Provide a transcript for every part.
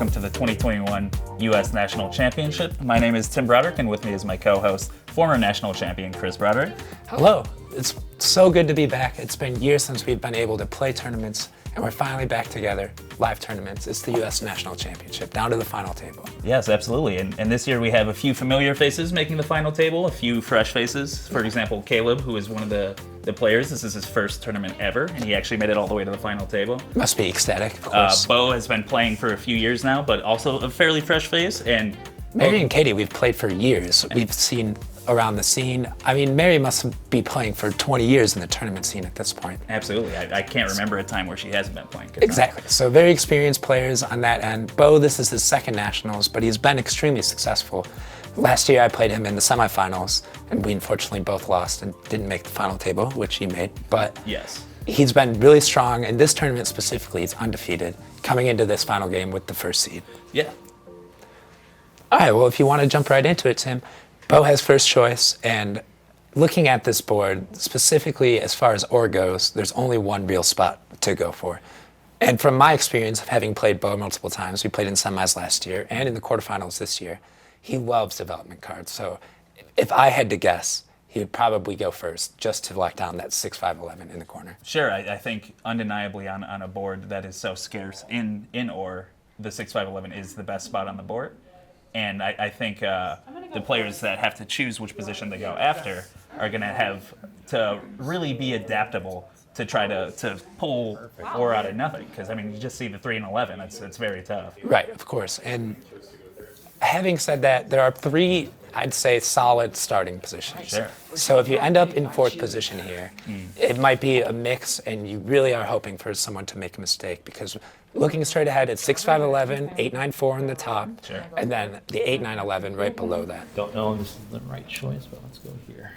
welcome to the 2021 U.S. National Championship. My name is Tim Broderick, and with me is my co-host, former national champion Chris Broderick. Hello. It's so good to be back. It's been years since we've been able to play tournaments, and we're finally back together, live tournaments. It's the U.S. National Championship, down to the final table. Yes, absolutely. And this year we have a few familiar faces making the final table, a few fresh faces. For example, Caleb, who is one of the players. This is his first tournament ever, and he actually made it all the way to the final table. Must be ecstatic, of course. Bo has been playing for a few years now, but also a fairly fresh face. And Mary and Katie, we've played for years. We've seen around the scene. I mean, Mary must be playing for 20 years in the tournament scene at this point. Absolutely. I can't remember a time where she hasn't been playing. Exactly. So very experienced players on that end. Bo, this is his second nationals, but he's been extremely successful. Last year I played him in the semifinals, and we unfortunately both lost and didn't make the final table, which he made. But yes, he's been really strong. In this tournament specifically, he's undefeated, coming into this final game with the first seed. Yeah. All right, well, if you want to jump right into it, Tim, Bo has first choice, and looking at this board, specifically as far as ore goes, there's only one real spot to go for. And from my experience of having played Bo multiple times, we played in semis last year and in the quarterfinals this year, he loves development cards. So if I had to guess, he would probably go first just to lock down that 6-5-11 in the corner. Sure, I think undeniably on a board that is so scarce in ore, the 6-5-11 is the best spot on the board. And I think the players that have to choose which position they go after are going to have to really be adaptable to try to pull ore out of nothing. Because, I mean, you just see the 3 and 11. It's very tough. Right, of course. And having said that, there are three, I'd say, solid starting positions. Sure. So if you end up in fourth position here, it might be a mix, and you really are hoping for someone to make a mistake, because looking straight ahead, it's 6-5-11, 8-9-4 in the top, sure, and then the 8-9-11 right below that. Don't know if this is the right choice, but let's go here.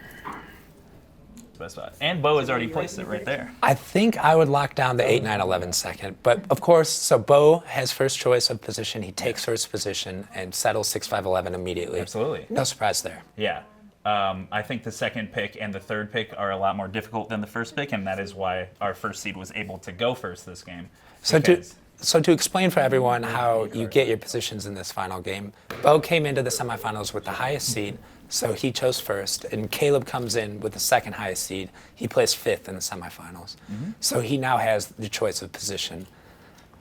Best spot. And Bo has already placed it right there. I think I would lock down the 8-9-11 second. But of course, so Bo has first choice of position. He takes first position and settles 6-5-11 immediately. Absolutely. No surprise there. Yeah. I think the second pick and the third pick are a lot more difficult than the first pick, and that is why our first seed was able to go first this game. So to explain for everyone how you get your positions in this final game, Bo came into the semifinals with the highest seed, so he chose first, and Caleb comes in with the second highest seed. He placed fifth in the semifinals. So he now has the choice of position,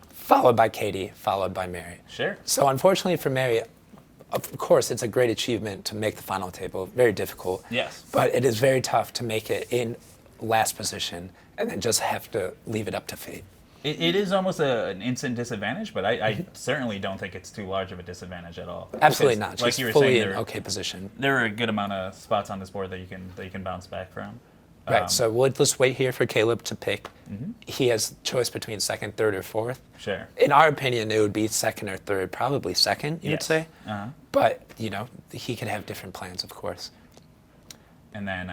followed by Katie, followed by Mary. Sure. So unfortunately for Mary, of course, it's a great achievement to make the final table, very difficult. Yes. But it is very tough to make it in last position and then just have to leave it up to fate. It is almost an instant disadvantage, but I certainly don't think it's too large of a disadvantage at all. Absolutely Because, not. Like She's you were fully saying, in okay position. There are a good amount of spots on this board that you can bounce back from. Right. So we'll just wait here for Caleb to pick. He has choice between second, third, or fourth. Sure. In our opinion, it would be second or third, probably second. You'd Yes. say. Uh-huh. But he can have different plans, of course. And then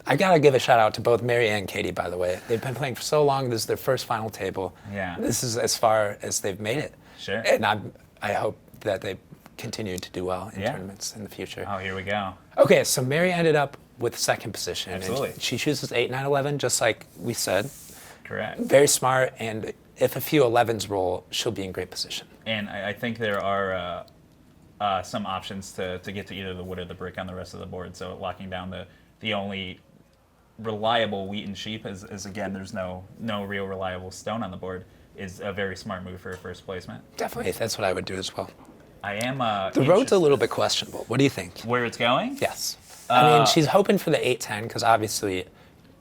I gotta give a shout out to both Mary and Katie, by the way. They've been playing for so long. This is their first final table. Yeah. This is as far as they've made it. Sure. And I hope that they continue to do well in Yeah. tournaments in the future. oh, here we go. Okay, so Mary ended up with second position. Absolutely. And she chooses 8-9-11, just like we said. Correct. Very smart, and if a few 11s roll, she'll be in great position. And I think there are some options to get to either the wood or the brick on the rest of the board. So locking down the only reliable wheat and sheep is again, there's no real reliable stone on the board, is a very smart move for a first placement. Definitely, that's what I would do as well. I am The road's a little bit questionable. What do you think? where it's going. Yes. I mean, she's hoping for the 8-10 because obviously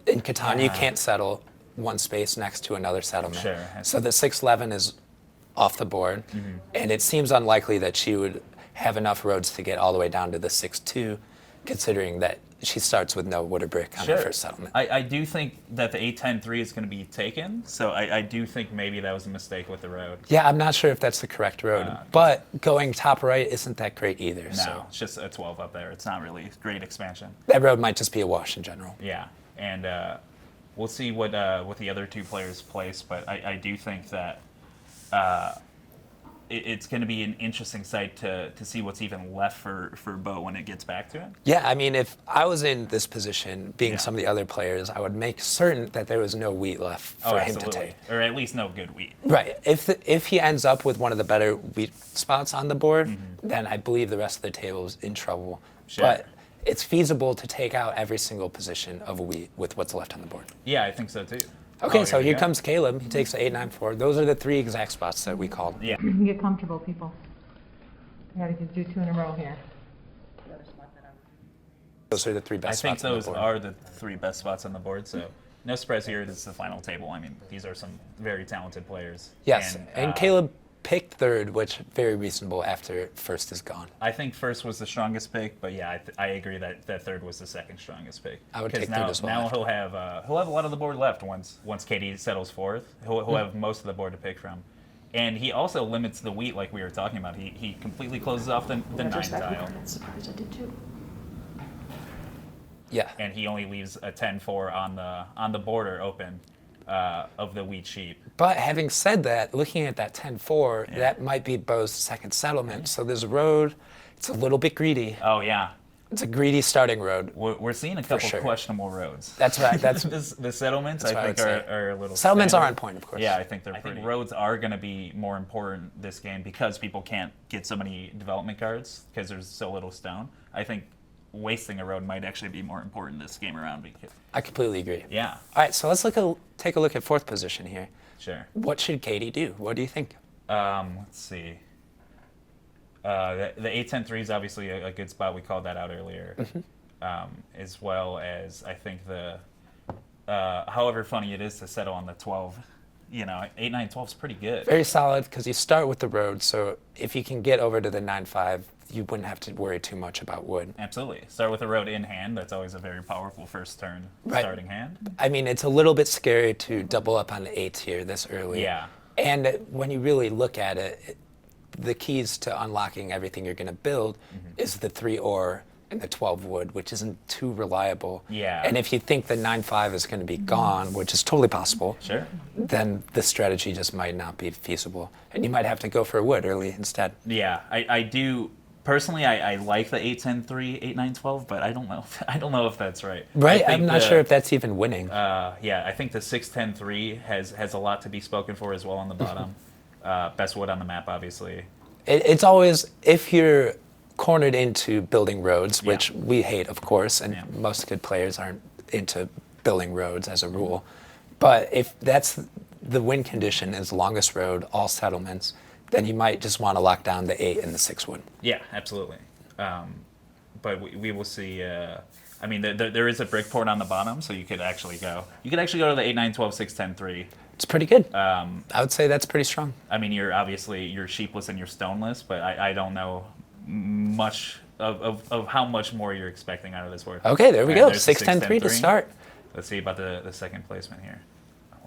in CATAN you can't settle one space next to another settlement. Sure. So the 6-11 is off the board, and it seems unlikely that she would have enough roads to get all the way down to the 6-2, considering that she starts with no wood or brick on Sure. her first settlement. I do think that the 8-10-3 is going to be taken, so I do think maybe that was a mistake with the road. Yeah, I'm not sure if that's the correct road, but going top right isn't that great either. No, So it's just a 12 up there. It's not really great expansion. that road might just be a wash in general. Yeah, and we'll see what the other two players place, but I do think that it's going to be an interesting sight to see what's even left for Bo when it gets back to it. Yeah, I mean, if I was in this position, being Yeah. some of the other players, I would make certain that there was no wheat left for him to take. Or at least no good wheat. Right. If he ends up with one of the better wheat spots on the board, then I believe the rest of the table is in trouble. Sure. But it's feasible to take out every single position of wheat with what's left on the board. Yeah, I think so too. Okay, so we here go. comes Caleb. He takes the 8, 9, 4. Those are the 3 exact spots that we called. Yeah. Get comfortable, people. You gotta do 2 in a row here. Those are the 3 I best think spots on the those board. are the 3 best spots on the board. So no surprise here. This is the final table. I mean, these are some very talented players. Yes, And, and Caleb picked 3rd, which very reasonable after 1st is gone. I think first was the strongest pick, but yeah, I agree that 3rd was the 2nd strongest pick. I would 'Cause take now, 3rd as well Now after. he'll have a lot of the board left once Katie settles 4th. He'll have most of the board to pick from, and he also limits the wheat like we were talking about. He completely closes off the 9 tile, I'm surprised I did too. Yeah. and he only leaves a 10-4 on the border open of the wheat sheep. But having said that, looking at that 10-4, that might be Bo's 2nd settlement. So this road, it's a little bit greedy. Oh yeah, It's a greedy starting road. we're seeing a couple sure. questionable roads. That's right. That's The settlements, That's what I I think, would say. are a little. Settlements standard. are on point, of course. Yeah, I think I think roads are going to be more important this game because people can't get so many development cards because there's so little stone. I think wasting a road might actually be more important this game around. Because, I completely agree. yeah, All right, so let's take a look at 4th position here. sure. What should Katie do? What do you think? Let's see. The 8-10-3 is obviously a good spot. We called that out earlier. As well as I think however funny it is to settle on the 12. 8, 9, 12 is pretty good. Very solid because you start with the road. So if you can get over to the 9-5, you wouldn't have to worry too much about wood. Absolutely. Start with a road in hand. That's always a very powerful first turn Right. starting hand. I mean, it's a little bit scary to double up on the 8 here this early. Yeah. And when you really look at it, the keys to unlocking everything you're going to build is the 3 ore and the 12 wood, which isn't too reliable. Yeah. And if you think the 9-5 is going to be gone, which is totally possible, Sure. then the strategy just might not be feasible. And you might have to go for a wood early instead. Yeah, I do. Personally, I like the 8-10-3, 8-9-12, but I don't know if that's right. Right? I I'm think not sure if that's even winning. Yeah, I think the 6-10-3 has a lot to be spoken for as well on the bottom. Best wood on the map, obviously. It's always, if you're cornered into building roads, which Yeah. we hate, of course, and Yeah. most good players aren't into building roads as a rule. But if that's the win condition is longest road, all settlements, then you might just want to lock down the 8 and the 6 wood. Yeah, absolutely. But we will see. I mean, there is a brick port on the bottom, so you could actually go. You could actually go to the 8-9-12, 6-10-3. It's pretty good. I would say that's pretty strong. I mean, you're sheepless and you're stoneless, but I don't know much of how much more you're expecting out of this board. Okay, there we All right, go. there's the 6-10-3 to start. Let's see about the second placement here.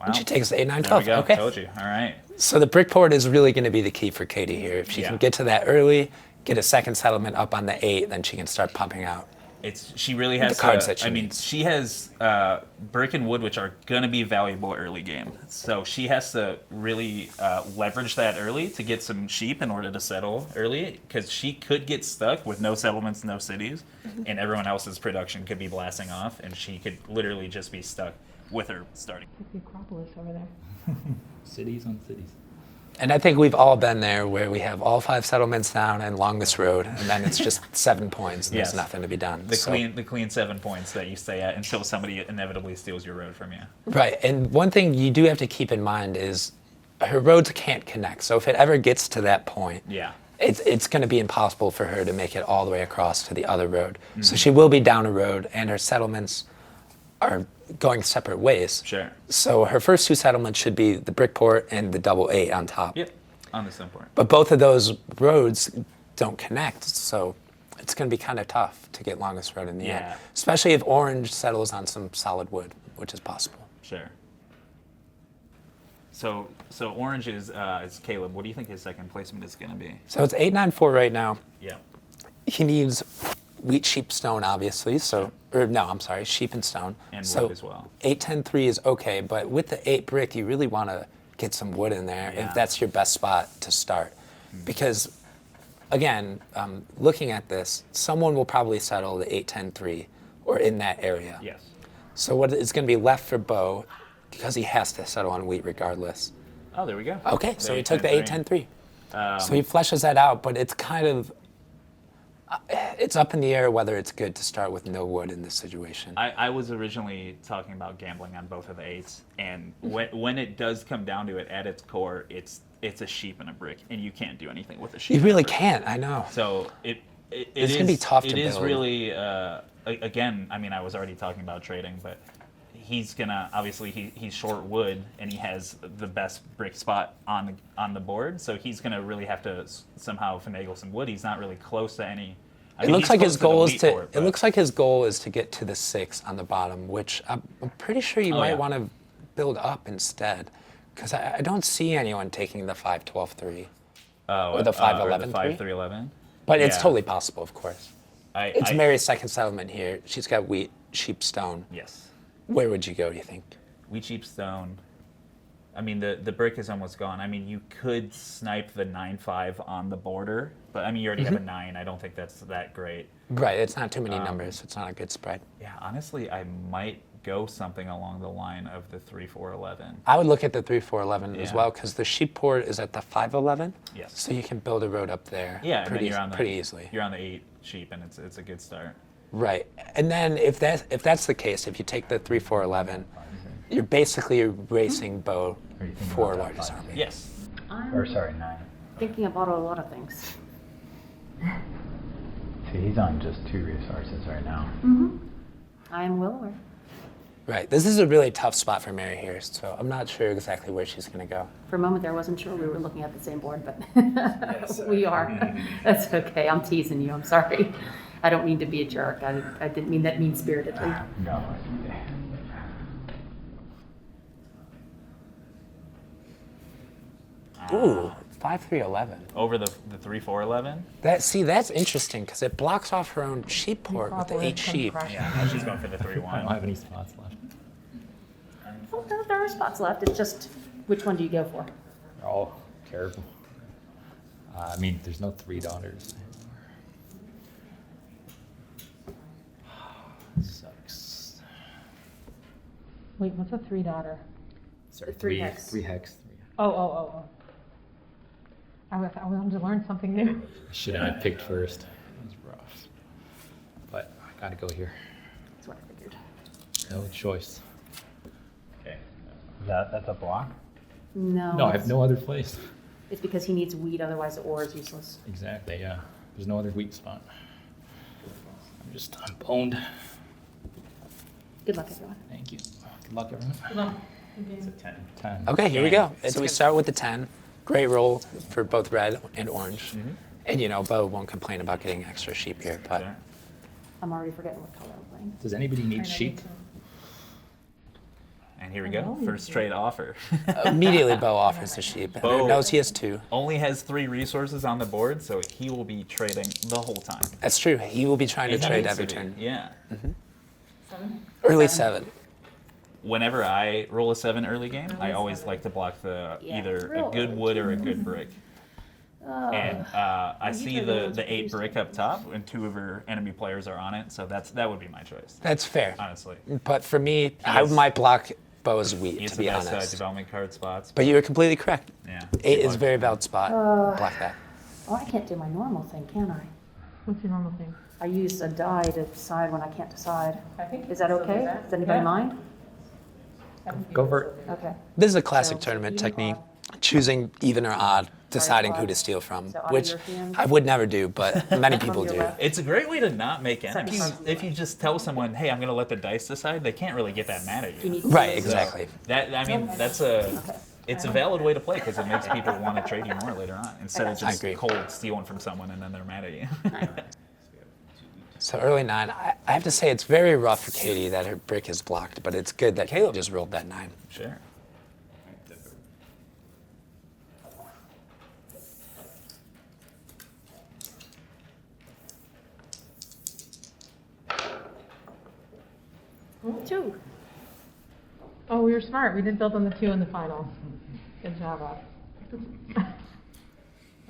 Wow. She takes the 8-9-12. There we go. Okay. Told you. All right. So the brick port is really going to be the key for Katie here. If she Yeah. can get to that early, get a second settlement up on the 8, then she can start pumping out. She really has The cards that she I mean, needs. she has brick and wood, which are gonna be valuable early game. So she has to really leverage that early to get some sheep in order to settle early, because she could get stuck with no settlements, no cities, and everyone else's production could be blasting off, and she could literally just be stuck with her starting. It's the Acropolis over there. Cities on cities. And I think we've all been there where we have all 5 settlements down and longest road, and then it's just 7 points and Yes. there's nothing to be done. The So- clean 7 points that you stay at until somebody inevitably steals your road from you. Right, and one thing you do have to keep in mind is her roads can't connect. So if it ever gets to that point, Yeah. it's going to be impossible for her to make it all the way across to the other road. So she will be down a road, and her settlements are going separate ways. Sure. So her first 2 settlements should be the Brickport and the double 8 on top. Yep. On the support. But both of those roads don't connect, so it's going to be kind of tough to get longest road in the end. Yeah. Especially if orange settles on some solid wood, which is possible. Sure. So orange is Caleb. What do you think his second placement is going to be? So it's 8-9-4 right now. Yeah. He needs wheat, sheep, stone, obviously. So, or no, I'm sorry, sheep and stone. And so wood as well. 8-10-3 is okay, but with the 8 brick, you really want to get some wood in there Yeah. if that's your best spot to start. Because, again, looking at this, someone will probably settle the 8-10-3 or in that area. Yes. So what is going to be left for Bo, because he has to settle on wheat regardless. Oh, there we go. Okay, so he took the 8-10-3. So Um, he fleshes that out, but it's kind of, it's up in the air whether it's good to start with no wood in this situation. I was originally talking about gambling on both of the 8s, and when it does come down to it, at its core, it's a sheep and a brick, and you can't do anything with a sheep. You and a really brick. can't, I know. So it's gonna be tough to It is build. really again. I mean, I was already talking about trading, but he's gonna obviously he's short wood and he has the best brick spot on the board, so he's gonna really have to somehow finagle some wood. He's not really close to any. It looks like his goal is to. It looks like his goal is to get to the 6 on the bottom, which I'm pretty sure you might want to build up instead, because I don't see anyone taking the 5-12-3 or the 5-11-3. 5-3-11. But it's Yeah. totally possible, of course. It's I- Mary's second settlement here. She's got wheat, sheep, stone. Yes. Where would you go, do you think? We cheap stone. I mean, the brick is almost gone. I mean, you could snipe the 9-5 on the border, but I mean, you already have a 9. I don't think that's that great. Right, it's not too many numbers. It's not a good spread. Yeah, honestly, I might go something along the line of the 3-4-11. I would look at the 3-4-11 as Yeah. well, because the sheep port is at the 5-11. Yes. So you can build a road up there Yeah, and then pretty, you're on the, pretty easily. You're on the 8 sheep, and it's a good start. Right. And then if that's the case, if you take the 3-4-11, you're basically racing Bo Are you thinking for about that largest 5? army. Yes. Or sorry, 9. Thinking about a lot of things. See, he's on just 2 resources right now. I am well aware. Right. This is a really tough spot for Mary here, so I'm not sure exactly where she's going to go. For a moment there, I wasn't sure we were looking at the same board, but we are. That's okay. I'm teasing you. I'm sorry. I don't mean to be a jerk. I didn't mean that mean-spiritedly. No. Ooh, 5-3-11. Over the 3-4-11. That's interesting because it blocks off her own sheep port with the 8 sheep. Yeah, now she's going for the I don't 3-1. have any spots left. Well, there are spots left. It's just, which one do you go for? They're all terrible. I mean, there's no 3 daughters. Sucks. Wait, what's a 3-daughter? Sorry, The 3 hex. 3 hex. Oh. I wanted to learn something new. Shouldn't have picked first. It was rough. But I gotta go here. That's what I figured. No choice. Okay. That's a block? No. No, I have no other place. It's because he needs wheat, otherwise the ore is useless. Exactly, yeah. There's no other weak spot. I'm boned. Good luck, everyone. Thank you. Good luck, everyone. It's a 10. 10. Okay, here we go. So we start with the 10. Great roll for both red and orange. And Bo won't complain about getting extra sheep here, but Sure. I'm already forgetting what color I'm playing. Does anybody need sheep? And here we go. First trade offer. immediately Bo offers the sheep. Bo- And knows he has 2. Only has 3 resources on the board, so he will be trading the whole time. That's true. He will be trying to If he trade needs every to be. turn. Yeah. Early 7. Whenever I roll a 7 early game, I always like to block the Yeah. either a Real good early. wood or a good brick. And I you see are the the ones 8 producing brick up top, and 2 of her enemy players are on it, so that would be my choice, That's fair. honestly. But for me, I is- might block Bo's wheat, He's to the be best honest. development card spots. But you were completely correct. Yeah. 8 is a very valid spot. Block that. Oh, I can't do my normal thing, can I? What's your normal thing? I use a die to decide when I can't decide. I think Is that so, okay? that- Does anybody yeah. mind? Go for it. Okay. This is a classic So, tournament even technique. Choosing even or odd, deciding who odd. to steal from, So out of which your hand? I would never do, but many people your do. left. It's a great way to not make enemies. Second. If you just tell someone, "Hey, I'm going to let the dice decide," they can't really get that mad at You you. need to Right, do it. exactly. That's a valid way to play because it makes people want to trade you more later on instead of I just agree. cold stealing from someone and then they're mad at you. So early 9, I have to say it's very rough for Katie that her brick is blocked, but it's good that Caleb just rolled that 9. Sure. Two. Oh, we were smart. We did build on the 2 in the final. Good job, us.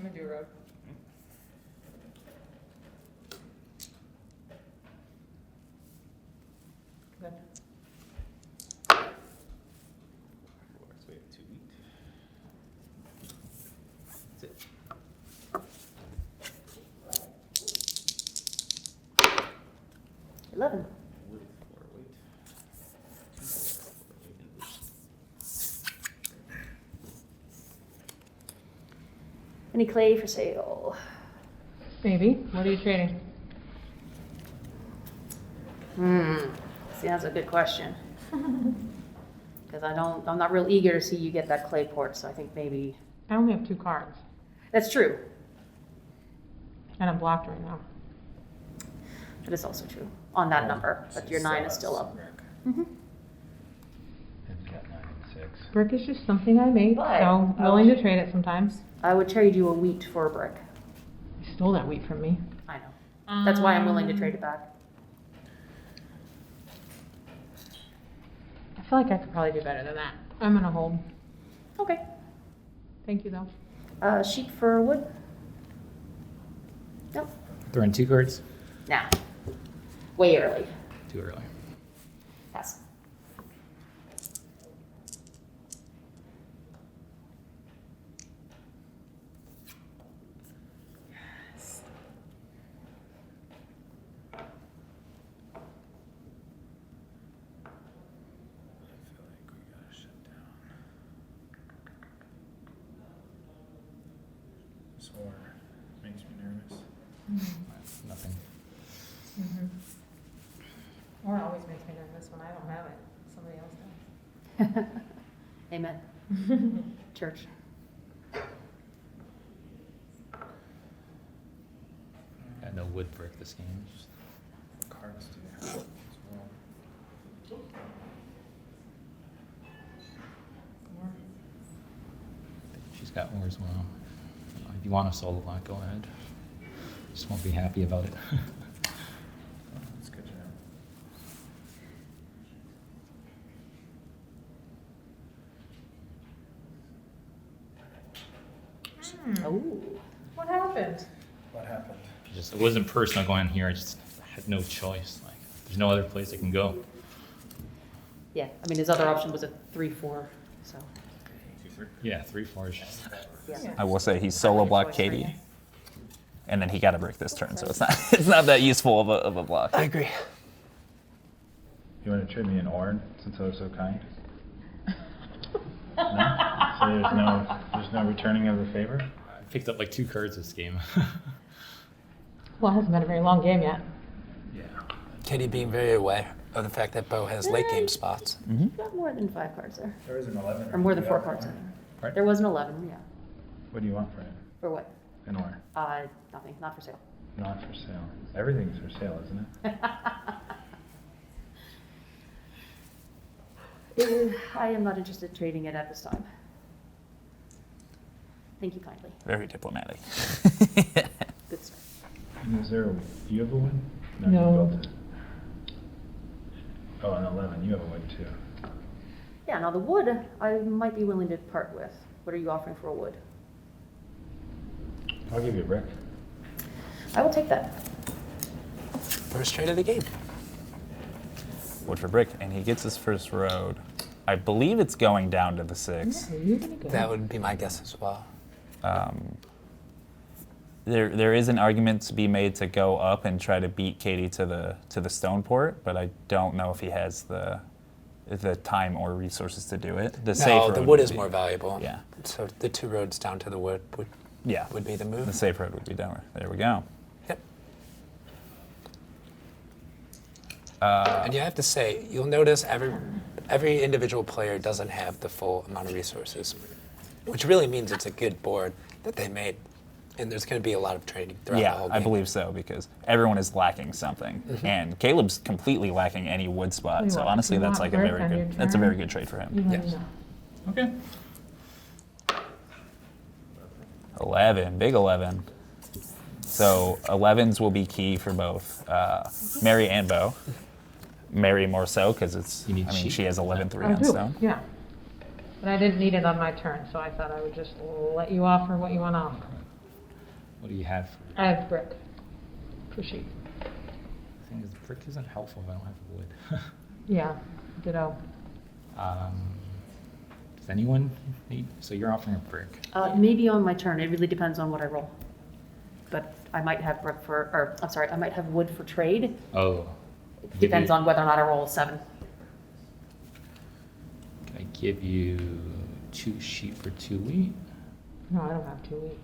I'm gonna do a road. Good. So we have 2 wheat. That's it. 11. Wood 4 wheat. 2 4 wheat and wood. Any clay for sale? Maybe. What are you trading? See, that's a good question. Because I'm not real eager to see you get that clay port, so I think maybe. I only have 2 cards, That's true. and I'm blocked right now. That is also true on that number, but your 9 is still up. Tim's got 9 and 6. Brick is just something I make, But- so willing to trade it sometimes. I would trade you a wheat for a brick. You stole that wheat from me. I know. That's why I'm willing to trade it back. I feel like I could probably do better than that. I'm gonna hold. Okay. Thank you though. Sheet for wood? Nope. Throwing 2 cards? Nah. Way early. Too early. Pass. I feel like we gotta shut down. This war makes me nervous. Nothing. Or it always makes me nervous when I don't have it. Somebody else does. Amen. Church. Got no wood brick this game. Just Cards do you have as well? she's got more as well. If you want a solo block, go ahead. Just won't be happy about it. That's good to know. Oh. What happened? What happened? It wasn't personal going here. I just had no choice. Like, there's no other place I can go. Yeah, I mean, his other option was a 3-4, so, 2 3. Yeah, 3-4 is just. yeah. I will say he solo blocked Katie, and then he got a brick this turn, so it's not that useful of a block. I agree. You want to trade me an Orin since I was so kind? No? So there's no returning of the favor? I picked up like 2 cards this game. Well, it hasn't been a very long game yet. Yeah. Katie being very aware of the fact that Bo has late game spots. You got more than 5 cards there. There is an 11. Or more than 4 cards there. Pardon? There was an 11, yeah. What do you want for it? For what? An Orin. Nothing, not for sale. Not for sale. Everything's for sale, isn't it? I am not interested in trading it at this time. Thank you kindly. Very diplomatic. Good start. And is there do you have a win? No. You built it. Oh, an 11. You have a win too. Yeah, now the wood, I might be willing to part with. What are you offering for a wood? I'll give you a brick. I will take that. First trade of the game. Wood for brick, and he gets his first road. I believe it's going down to the 6. You're gonna go. That would be my guess as well. There is an argument to be made to go up and try to beat Katie to the stone port, but I don't know if he has the time or resources to do it. The safe No, the road wood would is be- more valuable. Yeah. So the 2 roads down to the wood Yeah. would be the The move. safe road would be down. There we go. Yep. And you have to say, you'll notice every individual player doesn't have the full amount of resources, which really means it's a good board that they made. And there's going to be a lot of trading throughout the whole Yeah, game. I believe so because everyone is lacking something, and Caleb's completely lacking any wood spot. Tell you So what, honestly, if you that's want like a brick very on your good. That's a very turn, good trade for You him. let me Yes. know. Okay. 11, big 11. So 11s will be key for both Mary and Bo. Mary more so because it's. You need I mean, sheep. she has 11-3 I on do, stone. yeah. But I didn't need it on my turn, so I thought I would just let you offer what you want to offer. What do you have? I have brick for sheep. The thing is, brick isn't helpful if I don't have wood. Yeah, ditto. Does anyone need? So you're offering a brick. Maybe on my turn, it really depends on what I roll. But I might have brick for, or, I'm sorry, I might have wood for trade. Oh. It depends on whether or not I roll a 7. Can I give you 2 sheep for 2 wheat? No, I don't have 2 wheat.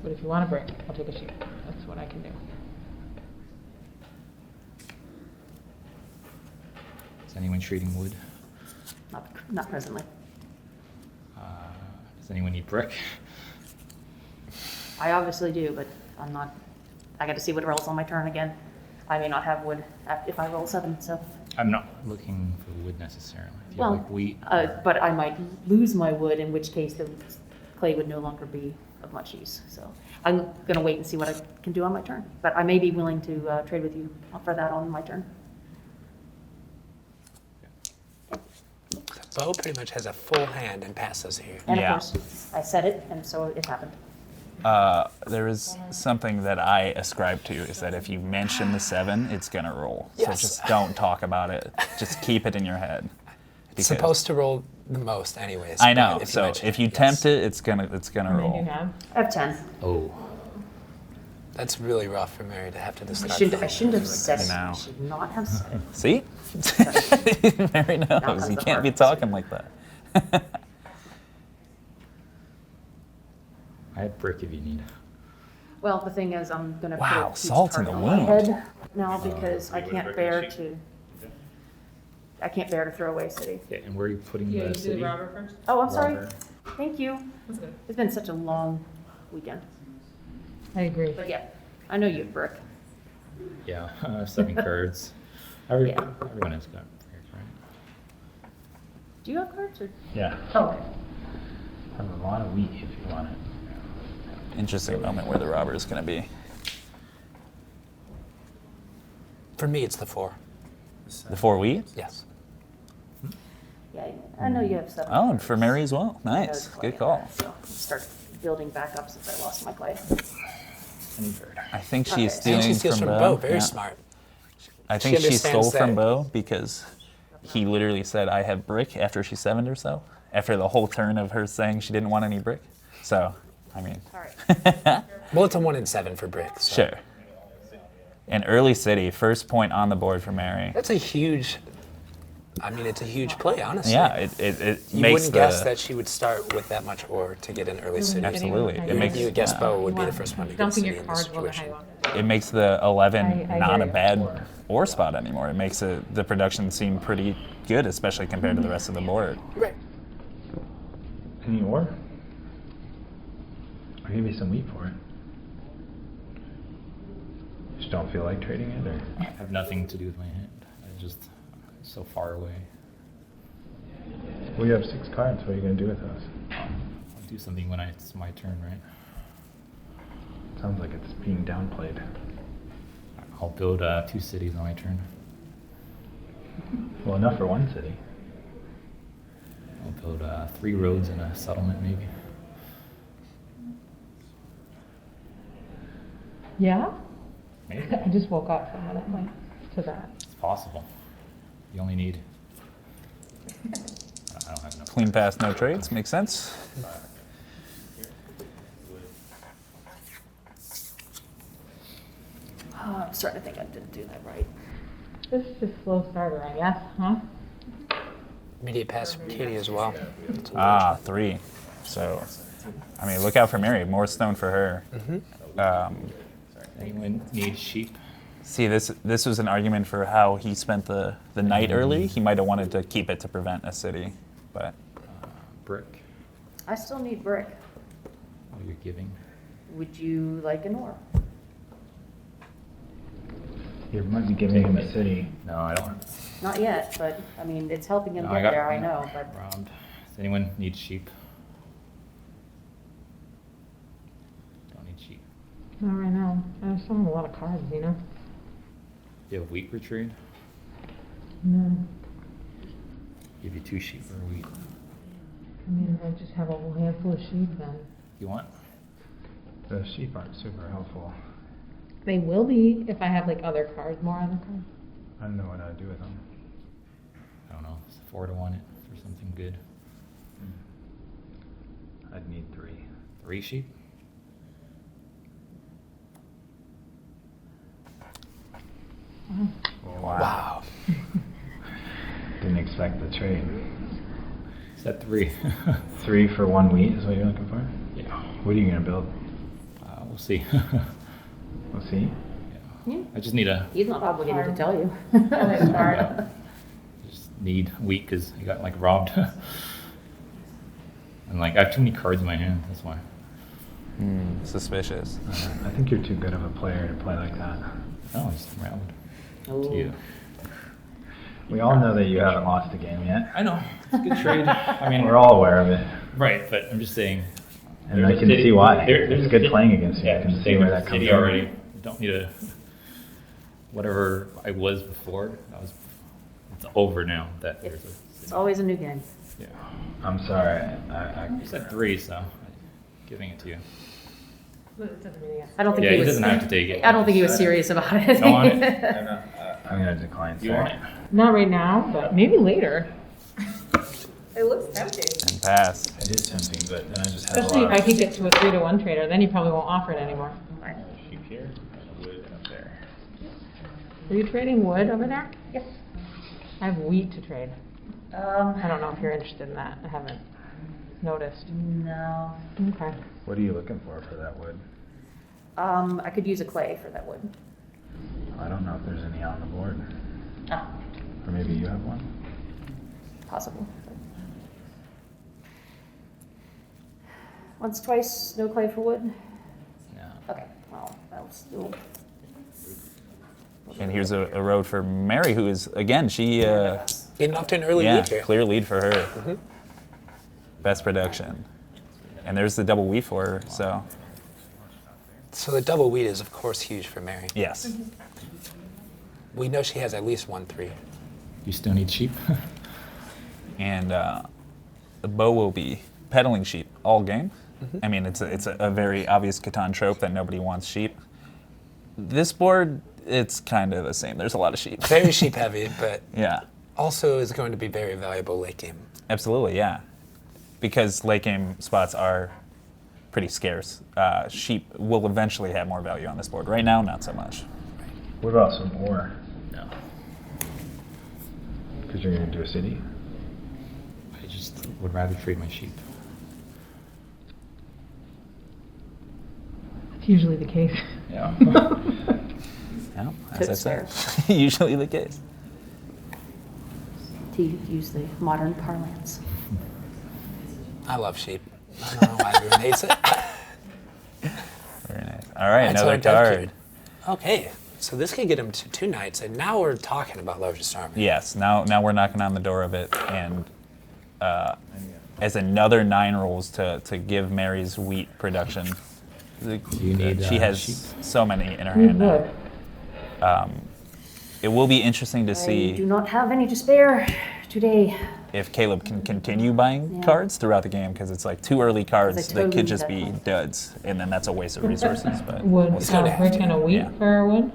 But if you want a brick, I'll take a sheep. That's what I can do. Is anyone trading wood? Not presently. Does anyone need brick? I obviously do, but I'm not, I got to see what rolls on my turn again. I may not have wood if I roll 7, so. I'm not looking for wood necessarily. If you Well, have like wheat. but I might lose my wood, in which case the clay would no longer be of much use. So I'm going to wait and see what I can do on my turn. But I may be willing to trade with you for that on my turn. Bo pretty much has a full hand and passes here. And Yeah. of course, I said it, and so it happened. There is something that I ascribe to is that if you mention the 7, it's gonna roll. Yes. So just don't talk about it. Just keep it in your head. It's supposed to roll the most anyways. I know. but So mention if it, you yes. tempt it, it's gonna How many do roll. you have? I have 10. Oh. That's really rough for Mary to have to I discard. shouldn't have said it. know. I should not have said it. See? Mary knows. comes You the can't be hard talking like that. I have brick if you need. Well, the thing is, I'm going to Wow, put a huge salt in target the on my wound. head now because I can't bear to. I can't bear to throw away city. Yeah, and where are you putting the city? first. Oh, I'm sorry. Robber. Thank you. It's been such a long weekend. I agree. But yeah, I know you have brick. Yeah, I have 7 cards. Yeah. Everyone has got brick, right? Do you have cards or? Yeah. Oh, okay. I have a lot of wheat if you want it. Interesting moment where the robber is gonna be. For me, it's the 4. The 4 wheat? Yes. Yeah, I know you have 7. Oh, and for Mary as well. I know Nice. it's clay Good call. in there, so I'll start building back up since I lost my clay. Any bird. I think Okay. she's And stealing And she steals from Bo. Very Yeah. smart. I think she stole understands from that. Bo because he literally said, I have brick after she 7'd herself. After the whole turn of her saying she didn't want any brick. So, I mean, All right. Well, it's a 1 and 7 for brick. So. sure. And early city, first point on the board for Mary. That's a huge. I mean, it's a huge play, honestly. Yeah, it You makes wouldn't the. guess that she would start with that much ore to get an early city. Absolutely. It It makes, You would guess yeah. Bo would be the first one to get a Dumping city your in this cards will situation. hang It makes the 11 I not hear a you. bad ore spot anymore. It makes the production seem pretty good, especially compared to the rest of the board. Right. Any ore? I'll give you some wheat for it. Just don't feel like trading it, or? I have nothing to do with my hand. I just so far away. We have 6 cards. What are you gonna do with those? I'll do something when it's my turn, right? Sounds like it's being downplayed. I'll build 2 cities on my turn. Well, enough for 1 city. I'll build 3 roads and a settlement, maybe. Yeah? Maybe. I just woke up from it, like, to that. It's possible. You only need. I don't have enough. Clean pass, no trades. Makes sense. Oh, I'm starting to think I didn't do that right. This is just slow starter, I guess, huh? Immediate pass from Katie as well. Ah, 3. So, I mean, look out for Mary. More stone for her. Anyone need sheep? See, this was an argument for how he spent the night early. He might have wanted to keep it to prevent a city, but Brick? I still need brick. Oh, you're giving? Would you like an ore? You might be giving him a city. No, I don't. Not yet, but I mean, it's helping him No, get there, I know, but Robbed. Does anyone need sheep? Don't need sheep. Not right now. I still have a lot of cards, you know? Do you have wheat for trade? No. Give you 2 sheep for wheat. I mean, I just have a whole handful of sheep then. You want? The sheep aren't super helpful. They will be if I have like other cards, more other cards. I don't know what I'd do with them. I don't know. It's 4-1 it for something good. I'd need 3. 3 sheep? Wow. Didn't expect the trade. Is that 3? 3 for 1 wheat is what you're looking for? Yeah. What are you gonna build? We'll see. We'll see. Yeah. I just need a. He's not obligated to tell you. Yeah. Just need wheat because I got like robbed. And like I have too many cards in my hand. That's why. Suspicious. I think you're too good of a player to play like that. Oh, it's round. Oh. To you. We all know that you haven't lost a game yet. I know. It's a good trade. I mean, We're all aware of it. right, but I'm just saying. And I can see why. There's It's good playing against you. Yeah, I can just see saying where there's that a comes city from. already. You don't need a. Whatever I was before, it's over now. That there's a It's city. always a new game. Yeah. I'm sorry. You said 3, so I'm giving it to you. I don't think Yeah, he he was. doesn't have to take it. I don't think he was serious about it. Go on it. I'm gonna decline. You sorry. want it? Not right now, but maybe later. It looks tempting. And pass. It is tempting, but then I just have Especially a if lot I could get to a 3-1 trader, then you probably won't offer it anymore. of sheep here, and wood up there. Are you trading wood over there? Yes. I have wheat to trade. I don't know if you're interested in that. I haven't noticed. No. Okay. What are you looking for that wood? I could use a clay for that wood. I don't know if there's any on the board. Ah, Or maybe you have one? possible. Once, twice, no clay for wood? No. Okay, well, I'll still. And here's a road for Mary, who is, again, she, Getting off to an early yeah, lead here. clear lead for her. Best production. And there's the double wheat for her, so So the double wheat is, of course, huge for Mary. yes. We know she has at least 1-3. You still need sheep? And the Bo will be peddling sheep all game. I mean, it's a very obvious Catan trope that nobody wants sheep. This board, it's kind of the same. There's a lot of sheep. Very sheep heavy, but Yeah, also is going to be very valuable late game. absolutely, yeah. Because late game spots are pretty scarce. Sheep will eventually have more value on this board. Right now, not so much. What about some ore? No. Because you're gonna do a city? I just would rather trade my sheep. It's usually the case. Yeah. Yeah, as I It's said, usually the case. To use the modern parlance. I love sheep. I don't know why everyone hates it. Very nice. All right, That's another our dev card. cube. Okay, so this could get him to 2 nights, and now we're talking about largest army. Yes, now we're knocking on the door of it, and as another 9 rolls to give Mary's wheat production. You need, she has sheep? so many in her Need hand now. wood. It will be interesting to I do see not have any to spare today. if Caleb can continue buying Yeah. cards throughout the game, because it's like 2 early cards I that totally could just need be that. duds, and then that's a waste of resources. But Wood, we'll see. gonna have brick to. and a wheat Yeah. for wood.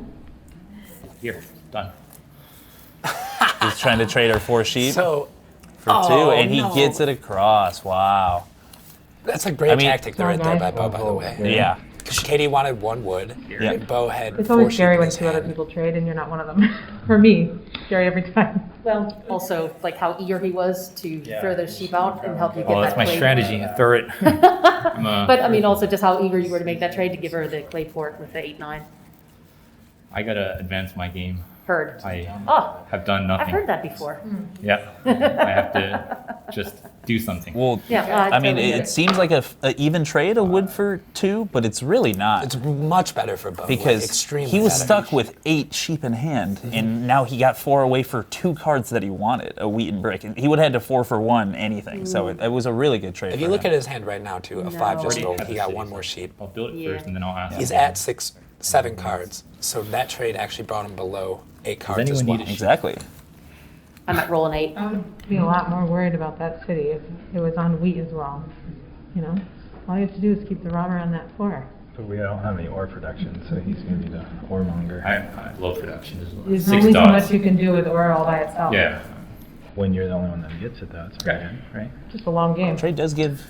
Here, done. He's trying to trade her 4 sheep So for 2, oh, and he no. gets it across. Wow. that's a great I mean- tactic right there by Bo, by the way. Yeah. Because Katie wanted 1 wood, Yeah. and Bo had It's 4 always sheep scary in when his 2 other hand. people trade and you're not one of them. For me, scary every time. Well, also, like how eager he was to throw those sheep out and help you get Oh, that that's my clay. strategy. Throw it. I'm, But I mean, also just how eager you were to make that trade to give her the clay port with the 8-9. I gotta advance my game. Heard. I Oh, have done nothing. I've heard that before. Yeah. I have to just do something. Well, Yeah, I mean, totally get it seems like a even trade, a wood for 2, but it's really not. It's much better for Bo. like, Because extremely he was better. stuck with 8 sheep in hand, and now he got 4 away for 2 cards that he wanted, a wheat and brick. And he would have had to 4 for 1 anything, so it was a really good trade. If for you look him. at his hand right now, too, a 5 just No. rolled. He got 1 more sheep. I'll build it Yeah. first and then I'll ask. He's him. at 7 cards, so that trade actually brought him below 8 cards as anyone well. need a sheep? Exactly. I might roll an 8. I would be a lot more worried about that city if it was on wheat as well. You know, all you have to do is keep the robber on that 4. But we don't have any ore production, so he's gonna be the ore monger. I low production as well. There's 6 only so dogs. much you can do with ore all by itself. Yeah. When you're the only one that gets it, though, it's very Right. good, right? Just a long game. Trade does give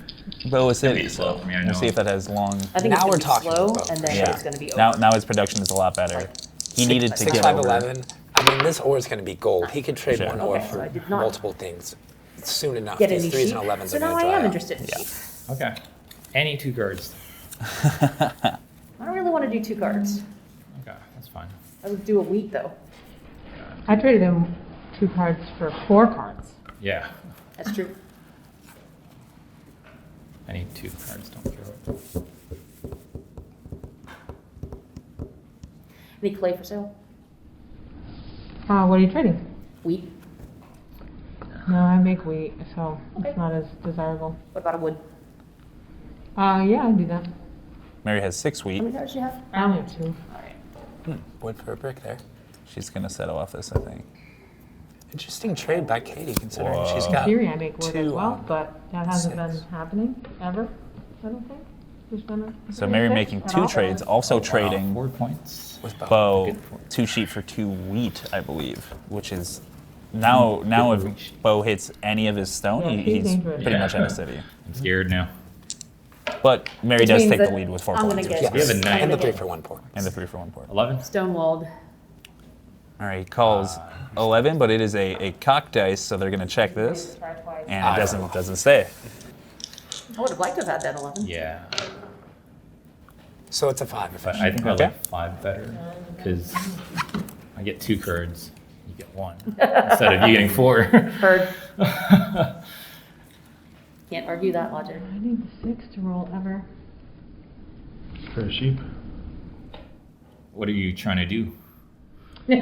Bo a city, be slow so for me, I we'll know. see if that has long. I think Now we're it's going to talking be slow, about- and then Yeah. it's going to be over. Now his production is a lot better. He needed to get 6'5", over. I mean, this ore is going to be gold. He could trade Sure. one ore Okay, so for I did not multiple things soon enough. Get These any 3s sheep. and 11s So are now going I to dry am out. interested in sheep. Okay. Any 2 cards. I don't really want to do 2 cards. Okay, that's fine. I would do a wheat, though. I traded him 2 cards for 4 cards. Yeah. That's true. Any 2 cards, don't care what. Any clay for sale? What are you trading? Wheat. No, I make wheat, so Okay. it's not as desirable. What about a wood? Yeah, I'd do that. Mary has 6 How wheat. many cards do you have? I only have 2. All right. Wood for a brick there. She's gonna settle off this, I think. Interesting trade by Katie, considering she's Whoa. got In theory, I make wood as 2 well, on. but that hasn't 6. been happening ever, I don't think. There's been a- So Mary making at 2 all. trades, also trading 4 points. with Bo. Bo Good for- 2 sheep for 2 wheat, I believe, which is now if Bo hits any of his stone, Yeah, he's he's dangerous. pretty Yeah. much in the city. I'm scared now. But Mary Which does means take the that lead with 4 I'm gonna points. get- Yes. You have a 9. And the I'm 3 gonna for 1 point. And the 3 for 1 port. 11? Stonewalled. All right, he calls 11, but it is a cock dice, so they're gonna check this, and it doesn't stay. I would have liked to have had that 11. Yeah. So it's a 5. But I think I Okay. like 5 better because I get 2 cards, you get 1 instead of you getting 4. Heard. Can't argue that logic. I need the 6 to roll ever. For a sheep, What are you trying to do? just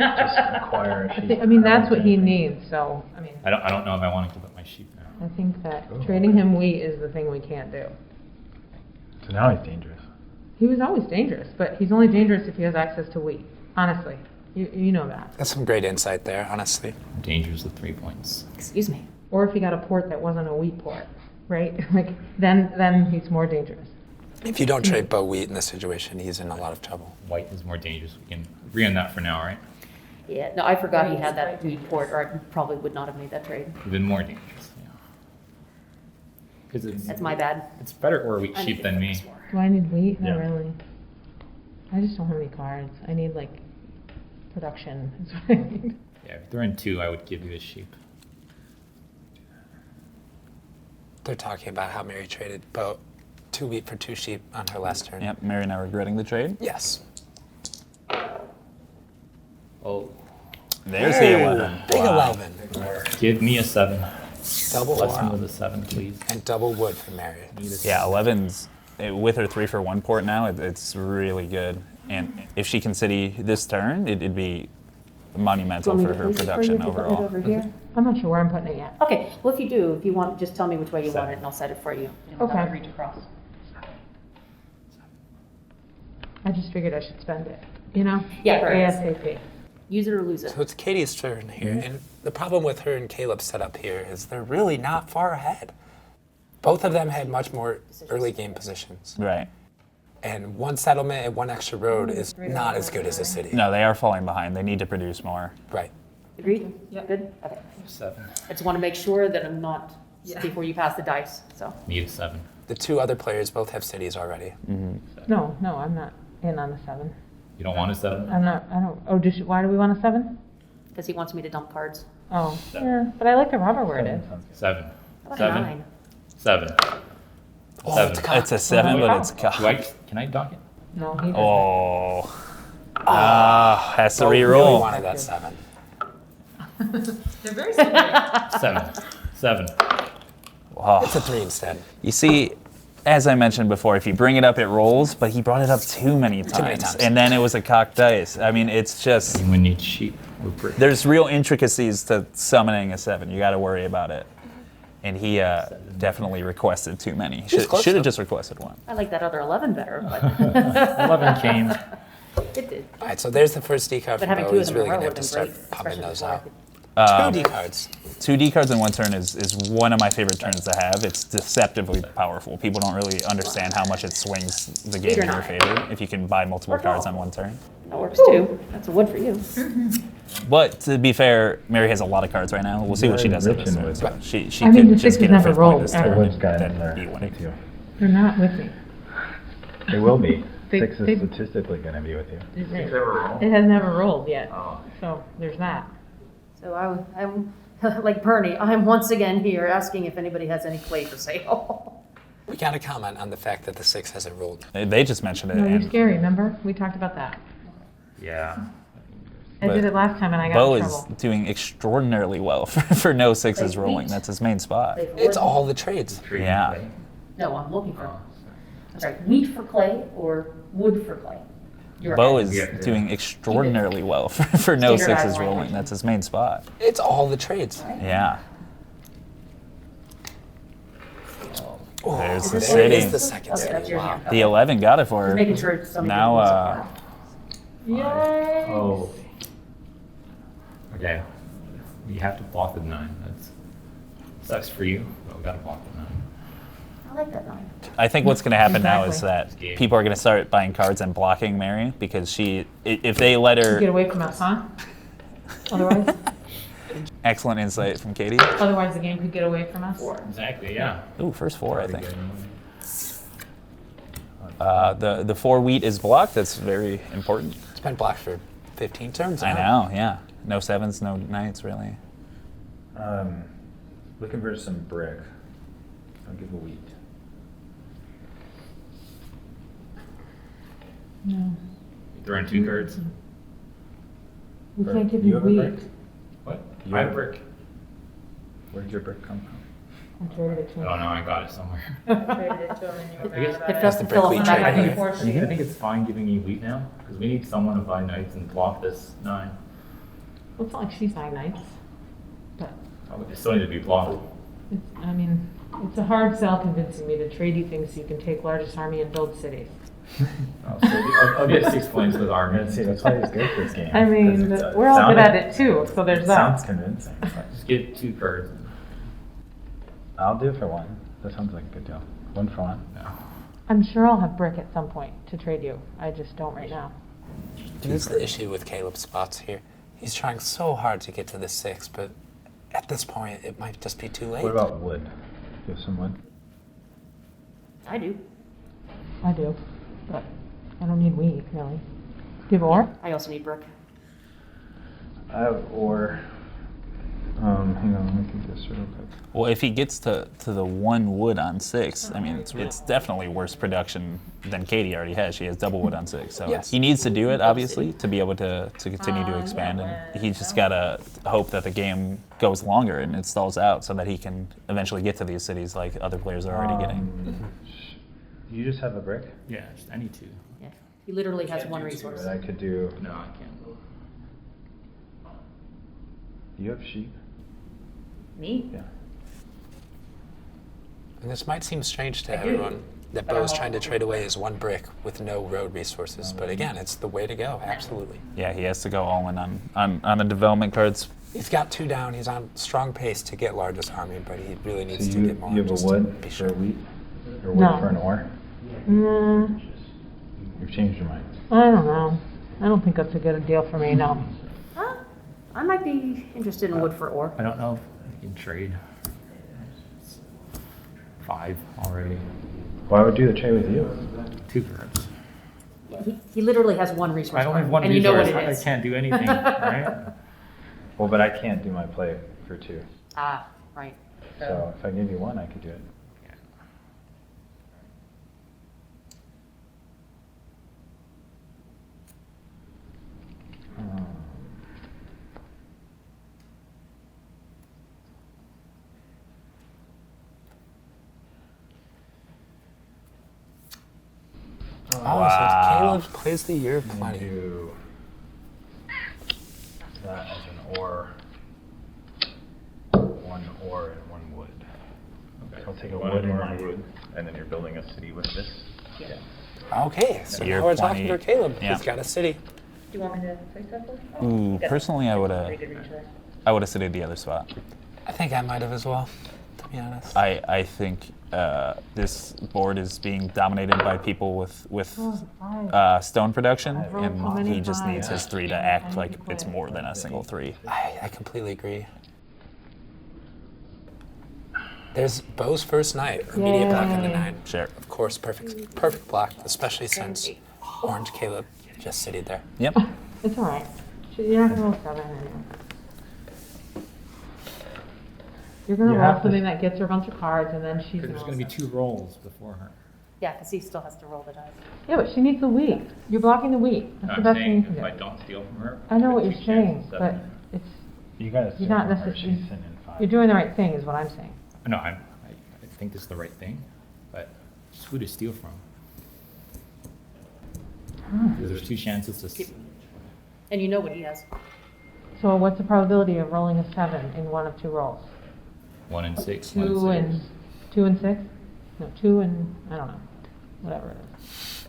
acquire a sheep. I mean, that's what he needs, so, I mean, I don't know if I want to give up my sheep now. I think that trading him wheat is the thing we can't do. So now he's dangerous. He was always dangerous, but he's only dangerous if he has access to wheat, honestly. You know that. That's some great insight there, honestly. Dangerous with 3 points. Excuse me. Or if he got a port that wasn't a wheat port, right? Like, then he's more dangerous. If you don't trade Bo wheat in this situation, he's in a lot of trouble. White is more dangerous. We can agree on that for now, right? Yeah, no, I forgot he had that wheat port, or I probably would not have made that trade. Even more dangerous. Yeah. Because That's my bad. it's better or wheat I need sheep to than me. focus more. Do I need wheat? Not Yeah. really. I just don't have any cards. I need, like, production is what I need. Yeah, if they're in 2, I would give you a sheep. They're talking about how Mary traded Bo 2 wheat for 2 sheep on her last turn. Yep, Mary now regretting the trade. Yes. Oh, There's the 11. Big Wow. 11. give me a 7. Double Bless me wow. with a 7, please. And double wood for Mary. Need a Yeah, 11's with her 3 for 1 port now. It's really good, and if she can city this turn, it'd be monumental for her production overall. Over here. I'm not sure where I'm putting it yet. Okay, well, if you do, if you want, just tell me which way you want it, and I'll set it for you. Okay. I'll reach across. I just figured I should spend it, you know? Yeah, correct. ASAP. Use it or lose it. So it's Katie's turn here, and the problem with her and Caleb's setup here is they're really not far ahead. Both of them had much more early game positions, Right. and 1 settlement and 1 extra road is not as good as a city. No, they are falling behind. They need to produce more. Right. Agreed? Good? Okay. 7. I just want to make sure that I'm not, before you pass the dice, so. Need a 7. The 2 other players both have cities already. No, I'm not in on the 7. You don't want a 7? Why do we want a 7? Because he wants me to dump cards. Oh, yeah, but I like the rubber where it is. 7. How about 7. 9? 7. Oh, 7. it's cocked. It's a 7, but it's Do I, cocked. can I dock it? No, he doesn't. Oh. Has to Bo really re-roll. wanted that 7. They're very similar. 7. 7. Wow. It's a 3 instead. You see, as I mentioned before, if you bring it up, it rolls, but he brought it up too many times. And then it was a cocked dice. I mean, it's just, We need sheep or brick. there's real intricacies to summoning a 7. You got to worry about it. And he definitely requested too many. He He's close, should have though. just requested 1. I like that other 11 better, but 11 came. it did. All right, so there's the first decard But for having Bo. 2 of He's them in a really row going would to have have been to great. start popping especially those before I out. could Two D cards. 2D cards in one turn is one of my favorite turns to have. It's deceptively powerful. People don't really understand how much it swings the game in your favor if you can buy multiple cards on one turn. That works too. That's a wood for you. But to be fair, Mary has a lot of cards right now. We'll see what she does in this Very one. rich So in she I mean, could the just sixes get her never fifth point rolled, this ever. turn Wood's got and in there then be winning. with you. They're not with me. They will be. They- 6 is they- statistically going to be with you. It has never rolled yet, so there's that. So I'm like Bernie, I'm once again here asking if anybody has any clay for sale. We got to comment on the fact that the 6 hasn't rolled. They just mentioned it. No, you're And scary, remember? We talked about that. Yeah. I But did it last time and I got Bo in is trouble. doing extraordinarily well for no sixes Like rolling. wheat. That's his main spot. It's all the trades. Yeah. No, I'm looking for, I'm sorry, wheat for clay or wood for clay? You're Bo right. is Yeah. doing extraordinarily well for no Standardized sixes language. rolling. That's his main spot. It's all the trades. Yeah. Oh, There's the there city. is the second Okay, that's city. yours. Wow. The 11 got it for her. Making sure somebody. Now, Yay! Oh. Okay. You have to block the 9. That's sucks for you, but we gotta block the 9. I like that 9. I think what's going to happen now is Exactly. that people are going to start buying cards and blocking Mary because if they let Get her, away from us, huh? Otherwise, excellent insight from Katie. otherwise the game could get away from us. Exactly, yeah. Ooh, first 4, I think. Good. The 4 wheat is blocked. That's very important. It's been blocked for 15 turns. I now. know, yeah. No 7s, no 9s, really. Looking for some brick. I'll give a wheat. No, You throwing 2 cards? we Or can't give you you have a wheat. brick? What? You I have have brick. Where did your brick come from? I traded it to Oh him. no, I got it somewhere. Traded it to him and you were I guess- mad It about fell it. the to fill up brick the back we of traded. the Unfortunately. I think it's fine giving you wheat now because we need someone to buy knights and block this 9. Well, it's not like she's buying nights, but Oh, it still need to be blocked. I mean, it's a hard sell convincing me to trade you things so you can take largest army and build cities. I'll get 6 points with army. Yeah, see, that's why he's good at this game. I mean, 'cause it's, we're all good sounded- at it too, so there's Sounds that. convincing. Just get 2 cards. I'll do it for 1. That sounds like a good deal. 1 for 1. No. I'm sure I'll have brick at some point to trade you. I just don't right now. Here's the issue with Caleb's spots here. He's trying so hard to get to the 6, but at this point, it might just be too late. What about wood? Do you have some wood? I do. I do, but I don't need wheat, really. Do you have ore? I also need brick. I have ore. Hang on, let me think this real quick. Well, if he gets to the 1 wood on 6, I mean, it's definitely worse production than Katie already has. She has double wood on 6. So Yes. he needs to do it, obviously, to be able to continue to expand. And he's just got to hope that the game goes longer and it stalls out so that he can eventually get to these cities like other players are already getting. Do you just have a brick? Yeah, I need 2. Yeah. He literally has one resource. That I could do. No, I can't. Do you have sheep? Me? Yeah. And this might seem strange to everyone that Bo is trying to trade away his 1 brick with no road resources, but again, it's the way to go, absolutely. Yeah, he has to go all in on the development cards. He's got 2 down, he's on strong pace to get largest army, but he really needs So to get more. you have a just to wood be for sure. a wheat? Or wood No. for an ore? You've changed your mind. I don't know. I don't think that's a good deal for me, no. Huh? I might be interested in wood for ore. I don't know if I can trade. 5 already. Well, I would do the trade with you. 2 cards. Yeah, he literally has one resource. I only have 1 and you know resource. what it I is. can't do anything, right? Well, but I can't do my play for 2. Ah, right. So if I give you 1, I could do it. Oh, Wow. so Caleb plays the year of And plenty. do that as an ore. 1 ore and 1 wood. Okay. I'll take a 1 wood and ore 1 and wood, and then you're building a city with this. Yeah. Okay, so Year now we're of talking plenty. for Caleb. Yeah. He's got a city. Do you want me to place that for you? Ooh, personally, I would have. Pretty good reach there. I would have studied the other spot. I think I might have as well, to be honest. I think this board is being dominated by people with stone production, rolled so and many he just needs fives. his 3 to act like it's more than a single 3. I completely agree. There's Bo's first night, immediate block on the Yay. 9. Sure. Of course, perfect block, especially since Orange Caleb just sitting there. Yep. It's all right. You're not gonna roll 7 anyway. You're gonna You roll have to- something that gets her a bunch of cards, and then she's Because gonna. there's going to be 2 rolls before her. Yeah, because he still has to roll the dice. Yeah, but she needs the wheat. You're blocking the wheat. That's the best thing you can do. don't steal from her. I know what you're saying, but it's You gotta You're not assume her, necessarily- she's sitting in 5. you're doing the right thing, is what I'm saying. No, I think this is the right thing, but just who to steal from? Because there's 2 chances to. And you know what he has. So what's the probability of rolling a 7 in one of 2 rolls? 1 and 6. 2 and 2 and 6? No, 2 and I don't know, whatever it is.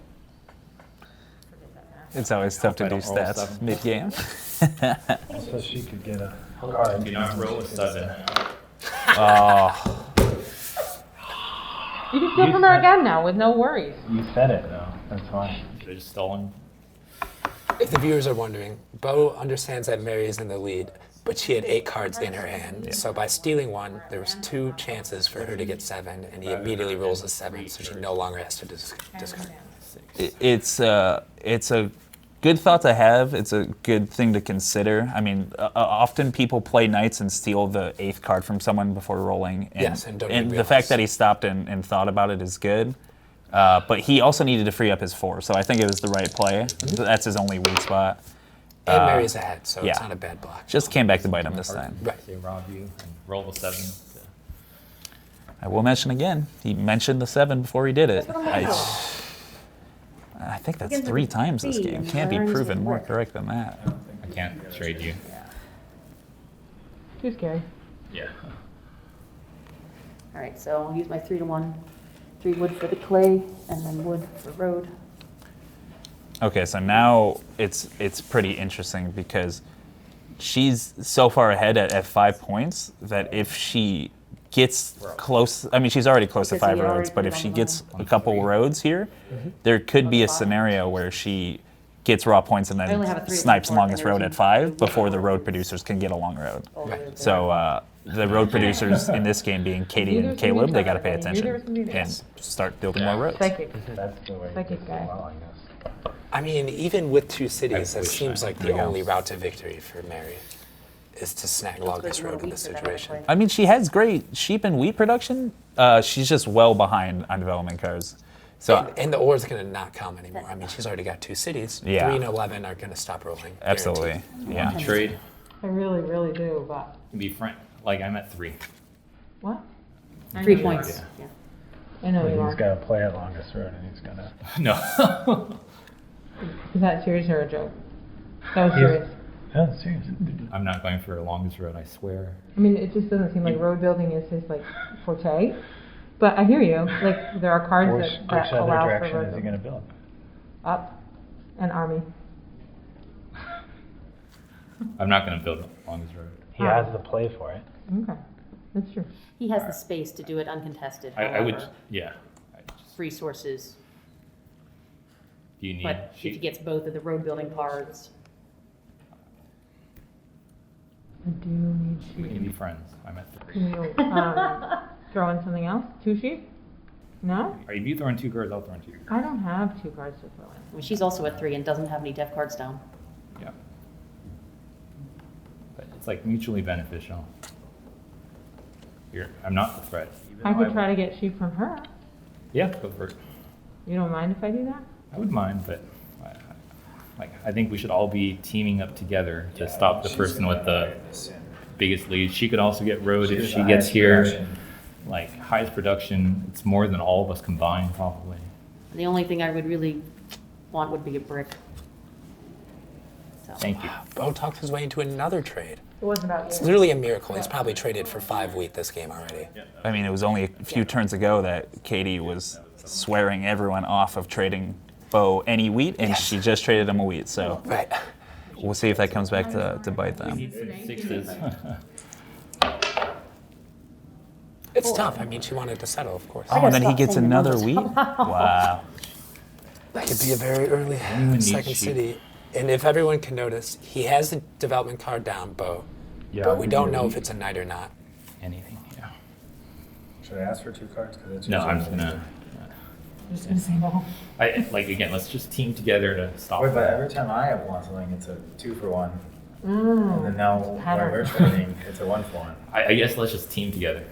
It's always tough to I do don't roll stats 7. mid-game. So she could get a card. Do not roll a 7. Oh, You can steal from her again now with no worries. You said it though, that's why. Should have just stolen. If the viewers are wondering, Bo understands that Mary is in the lead, but she had 8 cards in her hand. So by stealing 1, there was 2 chances for her to get 7, and he immediately rolls a 7, so she no longer has to discard. it's a good thought to have. It's a good thing to consider. I mean, often people play knights and steal the 8th card from someone before rolling. And, Yes, and don't and even the fact realize. that he stopped and thought about it is good. But he also needed to free up his 4, so I think it was the right play. That's his only weak spot. And Mary's ahead, so yeah. it's not a bad block. Just came back to bite him this time. Right. They rob you and roll the 7. I will mention again, he mentioned the 7 before he did it. I think that's 3 times this game. Can't be proven more correct than that. I can't trade you. Too scary. Yeah. All right, so I'll use my 3 to 1. 3 wood for the clay, and then wood for road. Okay, so now it's pretty interesting because she's so far ahead at 5 points that if she gets close, I mean, she's already close to Because 5 he already roads, but put if it she on gets the a couple roads here, there could be a scenario where she gets raw points and I only have a then 3 snipes and a 4, longest and road there's at 5 wood before the for road producers can get a long road. all the way to So the road producers in this game being Katie and Caleb, they got to pay attention and start building more roads. Psychic. That's the way. Psychic it's guy. well, I guess. I mean, even with 2 cities, I that wish seems I like could the go. only route to victory for Mary, is to snag longest good, road in we're this weak for that situation. anyway. I mean, she has great sheep and wheat production. She's just well behind on development cards. So And the ores are going to not come anymore. I mean, she's already got 2 cities. Yeah. 3 and 11 are going to stop rolling. absolutely, guaranteed. yeah. Trade. I really, really do, but Be frank. Like I'm at 3. what? I 3 know you are. points. Yeah. I know you He's are. gotta play at longest road and he's gonna. No. Is that serious or a joke? That was He's- serious. Oh, serious. I'm not going for the longest road, I swear. I mean, it just doesn't seem like road building is his like forte. But I hear you. Like there are cards Which that other allow for direction road is he building. gonna build? Up, and army. I'm not going to build the longest road. He has the play for it. Okay, that's true. He has the space to do it uncontested. I would, however, yeah. resources, Do you need but if he sheep? gets both of the road building cards, I do need We can sheep. be friends. I'm at 3. Can you throw in something else? 2 sheep? No, Are you throwing 2 cards? I'll throw in 2. I don't have 2 cards to throw in. I mean, she's also at 3 and doesn't have any def cards down. Yeah. But it's like mutually beneficial. I'm not the threat. even I though could try to get sheep from her. Yeah, go for it. You don't mind if I do that? I wouldn't mind, but I think we should all be teaming up together to stop the person with the biggest lead. She could also get road if she gets here. Like highest production, it's more than all of us combined probably. The only thing I would really want would be a brick. So, Thank you. Bo talked his way into another trade. It wasn't about It's you. literally a miracle. He's probably traded for 5 wheat this game already. I mean, it was only a few turns ago that Katie was swearing everyone off of trading Bo any wheat, and Yes. she just traded him a wheat. So Right. we'll see if that comes back to bite We them. need some sixes. It's tough. I mean, she wanted to settle, of course. Oh, and then he stop gets saying the another numbers. wheat? Wow. That could be a very early need second sheep. city. And if everyone can notice, he has the development card down, Bo. Yeah, But I'll we give don't you a know if wheat. it's a knight or not. Anything, yeah. Should I ask for 2 cards? 'Cause that's No, usually I'm just what we gonna. I'm just gonna say no. Again, let's just team together to stop. do. Wait, but that. every time I have won something, it's a 2 for 1. Mm. And then now when Pattern. we're trading, it's a 1 for 1. I guess let's just team together.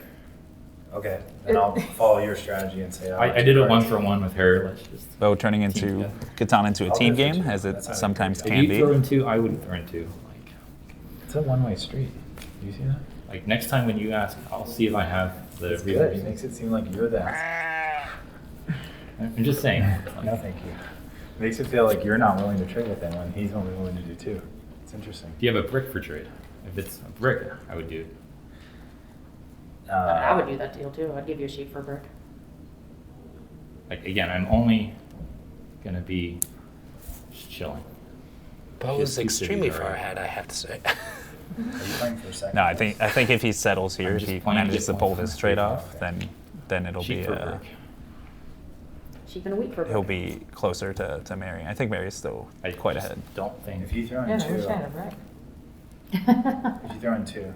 Okay, then I'll follow your strategy and say. I'll have I 2 did a cards. 1-for-1 with her. Let's just. Bo turning into Team Catan into a I'll team do it for game, two. as it That's how I sometimes agree. If can you throw be. in 2, I wouldn't throw in 2. Like, It's a one-way street. Do you see that? like next time when you ask, I'll see if I have the It's good. It reasons. makes it seem like you're the ass. I'm just saying. No, thank you. It makes it feel like you're not willing to trade with him when he's only willing to do 2. It's interesting. Do you have a brick for trade? If it's a brick, I would do it. I would do that deal too. I'd give you a sheep for a brick. Like again, I'm only gonna be just chilling. Bo Just is two extremely cities far already. ahead, I have to say. Are you playing for a second? No, I think if he settles here, I'm if just he playing to manages get to pull one this for trade free. off, then it'll Sheep be for a brick. Sheep and a wheat for a brick. he'll be closer to Mary. I think Mary's still I quite just ahead. Don't think. If you throw Yeah, in I wish 2, I had a brick. if you throw in 2,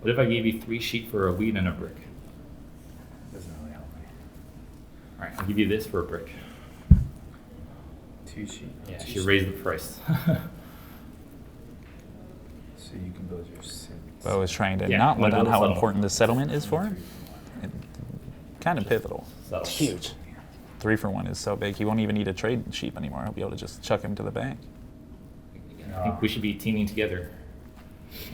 What if I gave you 3 sheep for a wheat and a brick? doesn't really help me. All right, I'll give you this for a brick. 2 sheep. Yeah, 2 she sheep. raised the price. So you can build your 6. Bo is trying to Yeah, not I'm let gonna on go how settle. important this settlement is for him. Kind of pivotal. So, It's huge. 3 for 1 is so big. He won't even need to trade sheep anymore. He'll be able to just chuck him to the bank. I think we should be teaming together.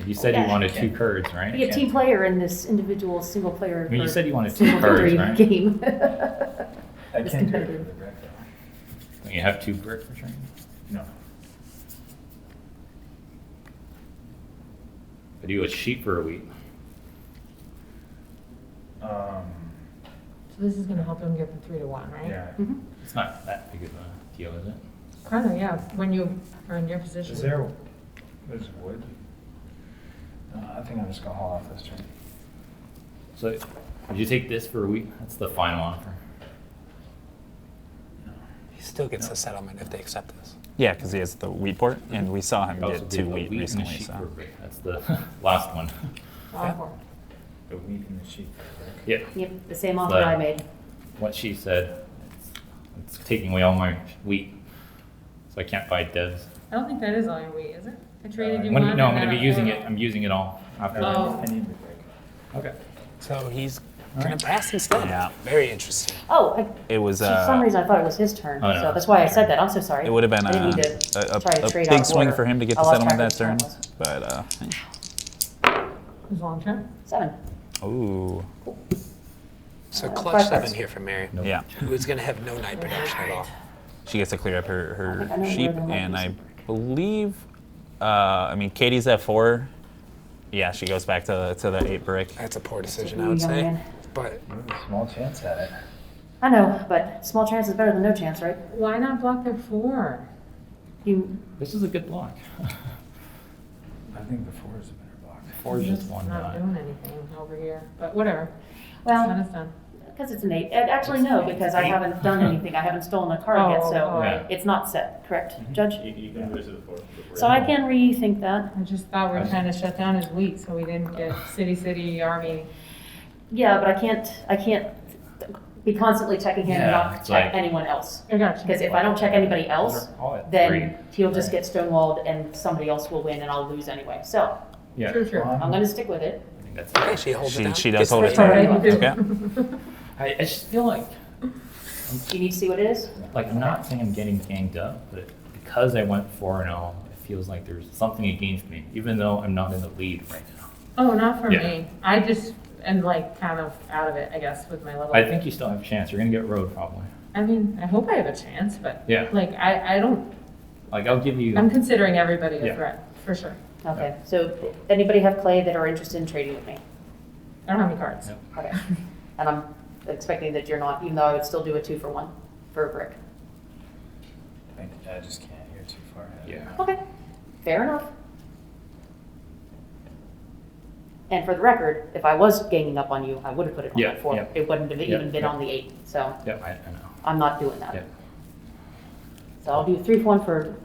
You said you Yeah. wanted 2 cards, right? Be a team player in this individual single player. I mean, you or said you wanted 2 single cards, victory right? game. I It's can't do it for competitive. the brick though. Don't you have 2 brick for trading? No. I do a sheep for a wheat. So this is gonna help him get the 3 to 1, right? Yeah. Mhm. It's not that big of a deal, is it? Kinda, yeah, when you are in your position. Is there, there's wood? I think I'm just gonna haul off this tree. So, would you take this for a wheat? That's the final offer. He still gets a settlement if they accept this. Yeah, because he has the wheat port, and we saw him I also get did 2 a wheat and a recently. sheep So for a brick. That's the last one. Awful. The wheat and the sheep. Yeah. Yep, the same offer But- I made. What she said, it's taking away all my wheat, so I can't buy devs. I don't think that is all your wheat, is it? I traded you When- one. no, I'm and gonna then be using a it. I'm using it all after. Oh. I need the brick. Okay. So he's All going right. to pass instead. Yeah. Very interesting. Oh, it was for some reason I thought it was his turn, Oh, no. so that's why I said that. I'm so sorry. it would have been I didn't a, mean to a, try to a trade big out swing order. for him to get I the lost settlement that track turn, of what turn it but It was long term. 7. ooh, So Five clutch 7 cards. here for Mary, yeah, who's going to have no knight protection at all. she gets to clear up I think I her know sheep, where they're and I using. believe, I mean, Katie's at 4. Yeah, she goes back to the 8 brick. That's a poor decision, Young I would say. man. But You have a small chance at it. I know, but small chance is better than no chance, right? Why not block their 4? You, This is a good block. I think the 4 is a better block. 4 is just one Not die. doing anything over here, but whatever. Well- It's done, it's done. because it's an 8. Actually, no, because I haven't done anything. I haven't stolen a card yet, Oh, so Yeah. it's not set, correct, Judge? You can lose to the 4. So I can rethink that. I just thought we were trying to shut down his wheat so we didn't get city, army. Yeah, but I can't be constantly checking him and Yeah, not it's check like- anyone else. I got you. Because if I don't check anybody else, They're all at then 3. he'll just get stonewalled and somebody else will win and I'll lose anyway. So Yeah. True, true. I'm gonna stick with it. I think that's okay, it. she holds it down. She does Gets hold the it knight. down. Right. Okay. I just feel like You need to see what it is? like I'm not saying I'm getting ganged up, but because I went 4-0, it feels like there's something against me, even though I'm not in the lead right now. Oh, not for Yeah. me. I just am like kind of out of it, I guess, with my little. I think you still have a chance. You're gonna get road probably. I mean, I hope I have a chance, but Yeah. like I don't. Like I'll give you. I'm considering everybody a Yeah. threat for sure. Okay, so anybody have clay that are interested in trading with me? I don't have any cards. Yeah. Okay. And I'm expecting that you're not, even though I would still do a 2 for 1 for a brick. I just can't. You're too far ahead. Yeah. Okay. Fair enough. And for the record, if I was ganging up on you, I would have put it on Yeah, that 4. yeah. It wouldn't have Yeah, even been yeah. on the 8. So Yep, I know. I'm not doing that. Yep. So I'll do 3-1 for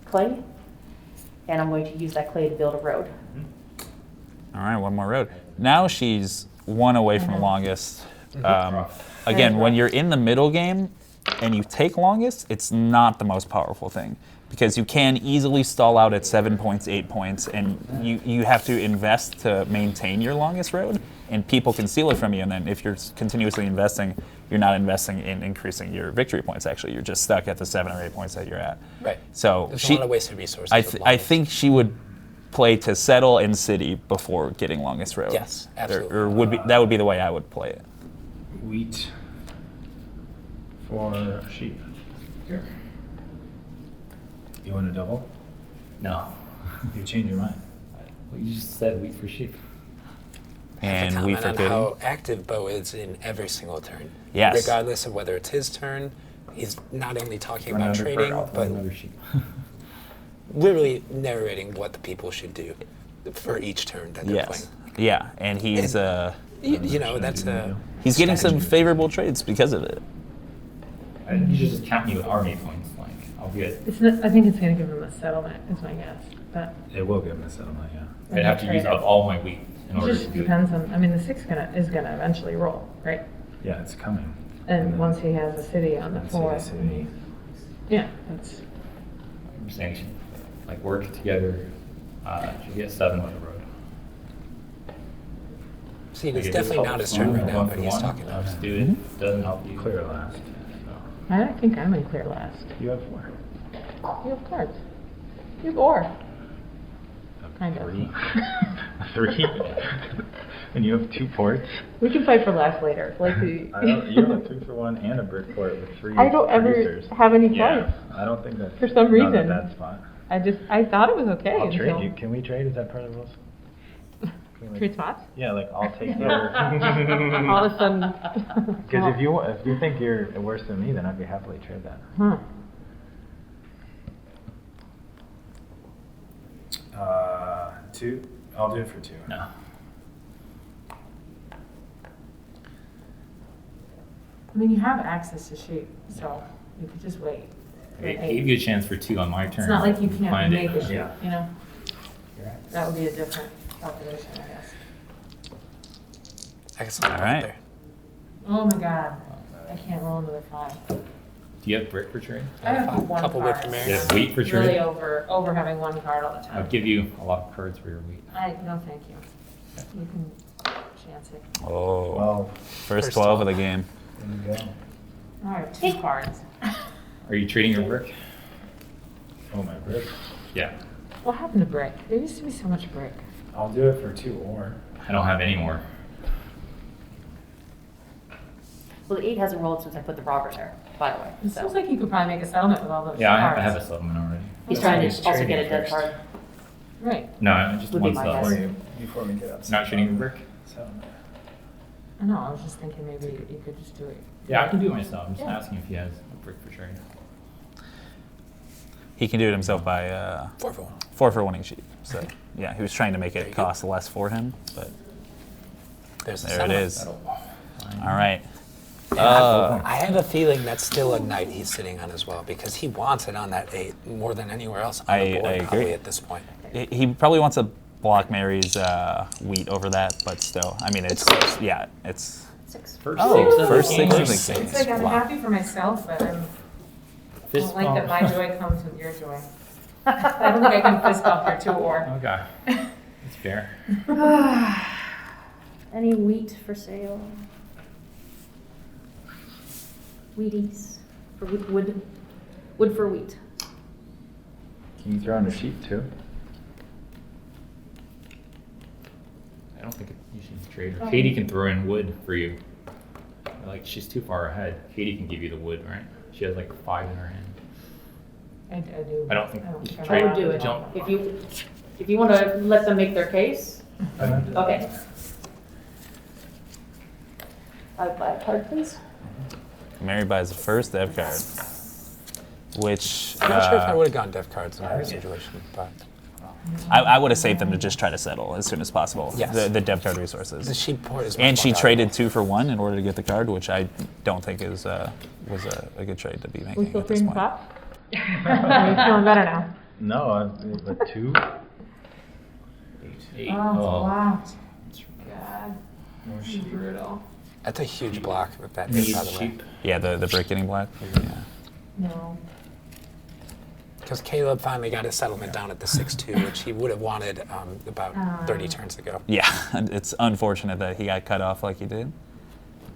Clay, and I'm going to use that clay to build a road. All right, one more road. Now she's 1 away from longest. Again, when you're in the middle game and you take longest, it's not the most powerful thing because you can easily stall out at 7 points, 8 points, and you have to invest to maintain your longest road, and people can steal it from you. And then if you're continuously investing, you're not investing in increasing your victory points. Actually, you're just stuck at the 7 or 8 points that you're at. Right. So There's a lot of wasted resources. I with I longest. think she would play to settle in city before getting longest road. Yes, absolutely. Or that would be the way I would play it. Wheat for sheep. Here. You want a double? No. You change your mind. Well, you just said wheat for sheep. And to we comment on forget. how active Bo is in every single turn. Yes. Regardless of whether it's his turn, he's not only talking Run about another trading, bird, I'll throw but another sheep. literally narrating what the people should do for each turn that they're Yes. Yeah, and he's playing. You know, that's a he's getting some strategy. favorable trades because of it. I think you should just count me with army points. Like, I'll get. It's not, I think it's going to give him a settlement, is my guess. But It will give him a settlement, yeah. I'd have to use up all my wheat in it order just to do it. depends on. I mean, the 6 is gonna eventually roll, right? Yeah, it's coming. And then once he has a city on the once he 4, has city. yeah, that's. I'm saying, she, like, work together. Should get 7 on the road. See, Like, it's it definitely just not his helps turn right one now, for but he's one. talking I'll about just it. do it. Doesn't help you. Clear last. So. I think I'm in clear last. You have 4. You have cards. You have ore. Kind of. 3. 3. And you have 2 ports. We can fight for last later. Like the. I don't, you have a 3 for 1 and a brick port with 3 I don't ever producers. have any Yeah, fights. I don't think that's For some not reason. that spot. I thought it was okay. I'll trade until- you. Can we trade? Is that part of the rules? Can we, like- Trade spots? Yeah, like I'll take your. All of a sudden. Because if you think you're worse than me, then I'd be happily trade that. Huh. 2. I'll do it for 2. No. I mean, you have access to sheep, so you could just wait. I gave you a chance for 2 on my turn. It's not like you can't Find make it. a sheep, Yeah. you know? That would be a different calculation, I guess. Excellent. All right. There. Oh my god, I can't roll another 5. Do you have brick for trade? I have A one couple card. wait for Do Mary. you have wheat for Really trade? over having one card all the I'll time. give you a lot of cards for your wheat. No, thank you. You can chance it. Oh, Well, first 12 of the game. there you go. All right, 2 cards. Are you trading your brick? Oh, my brick. Yeah. What happened to brick? There used to be so much brick. I'll do it for 2 ore. I don't have any more. Well, the 8 hasn't rolled since I put the robber there, by the way. It So seems like you could probably make a settlement with all those Yeah, cards. I have a settlement already. he's trying He's to also trading get a dead first. card. Right. No, just Would be one my sell. guess. Before we get up. Not trading your brick? Settlement. I know, I was just thinking maybe you could just do it. Yeah, I can do it myself. I'm just Yeah. asking if he has a brick for trade. He can do it himself by 4 for 1. 4 for winning sheep. So yeah, he was trying to make There it you go. cost less for him, but There's the there it settlement. is. All right. I have a feeling that's still a knight he's sitting on as well because he wants it on that 8 more than anywhere else on the I board agree. probably at this point. He probably wants to block Mary's wheat over that, but still, I mean, it's yeah, it's 6. First Oh, 6 of the first game. 6 of the First game. It's like I'm Wow. happy for myself, but I Fist don't like that bump. my joy comes with your joy. I don't think I can fist bump your 2 ore. Okay. That's fair. Any wheat for sale? Wheaties for wood for wheat. Can you throw on a sheep too? I don't think you should trade her. Katie can throw in wood for you. Like, she's too far ahead. Katie can give you the wood, right? She has like 5 in her hand. I do. I don't think care I trade- would do it. Jump. If you want to let them make their case. Okay. I buy a card, please. Mary buys the first dev card, which I'm not sure if I would have gone death cards in her situation, but I would have saved them to just try to settle as soon as possible. Yes. The dev card resources. The sheep port is much And she more traded valuable. 2 for 1 in order to get the card, which I don't think was a good trade to be We making still at this trading point. spots? Are you feeling better now? No, but 2. 8. Wow. God. Brutal. That's a huge block with that Need by the way. sheep. Yeah, the brick getting black. Yeah. No. Because Caleb finally got his settlement down at the 6-2, which he would have wanted about 30 turns ago. Yeah, it's unfortunate that he got cut off like he did. And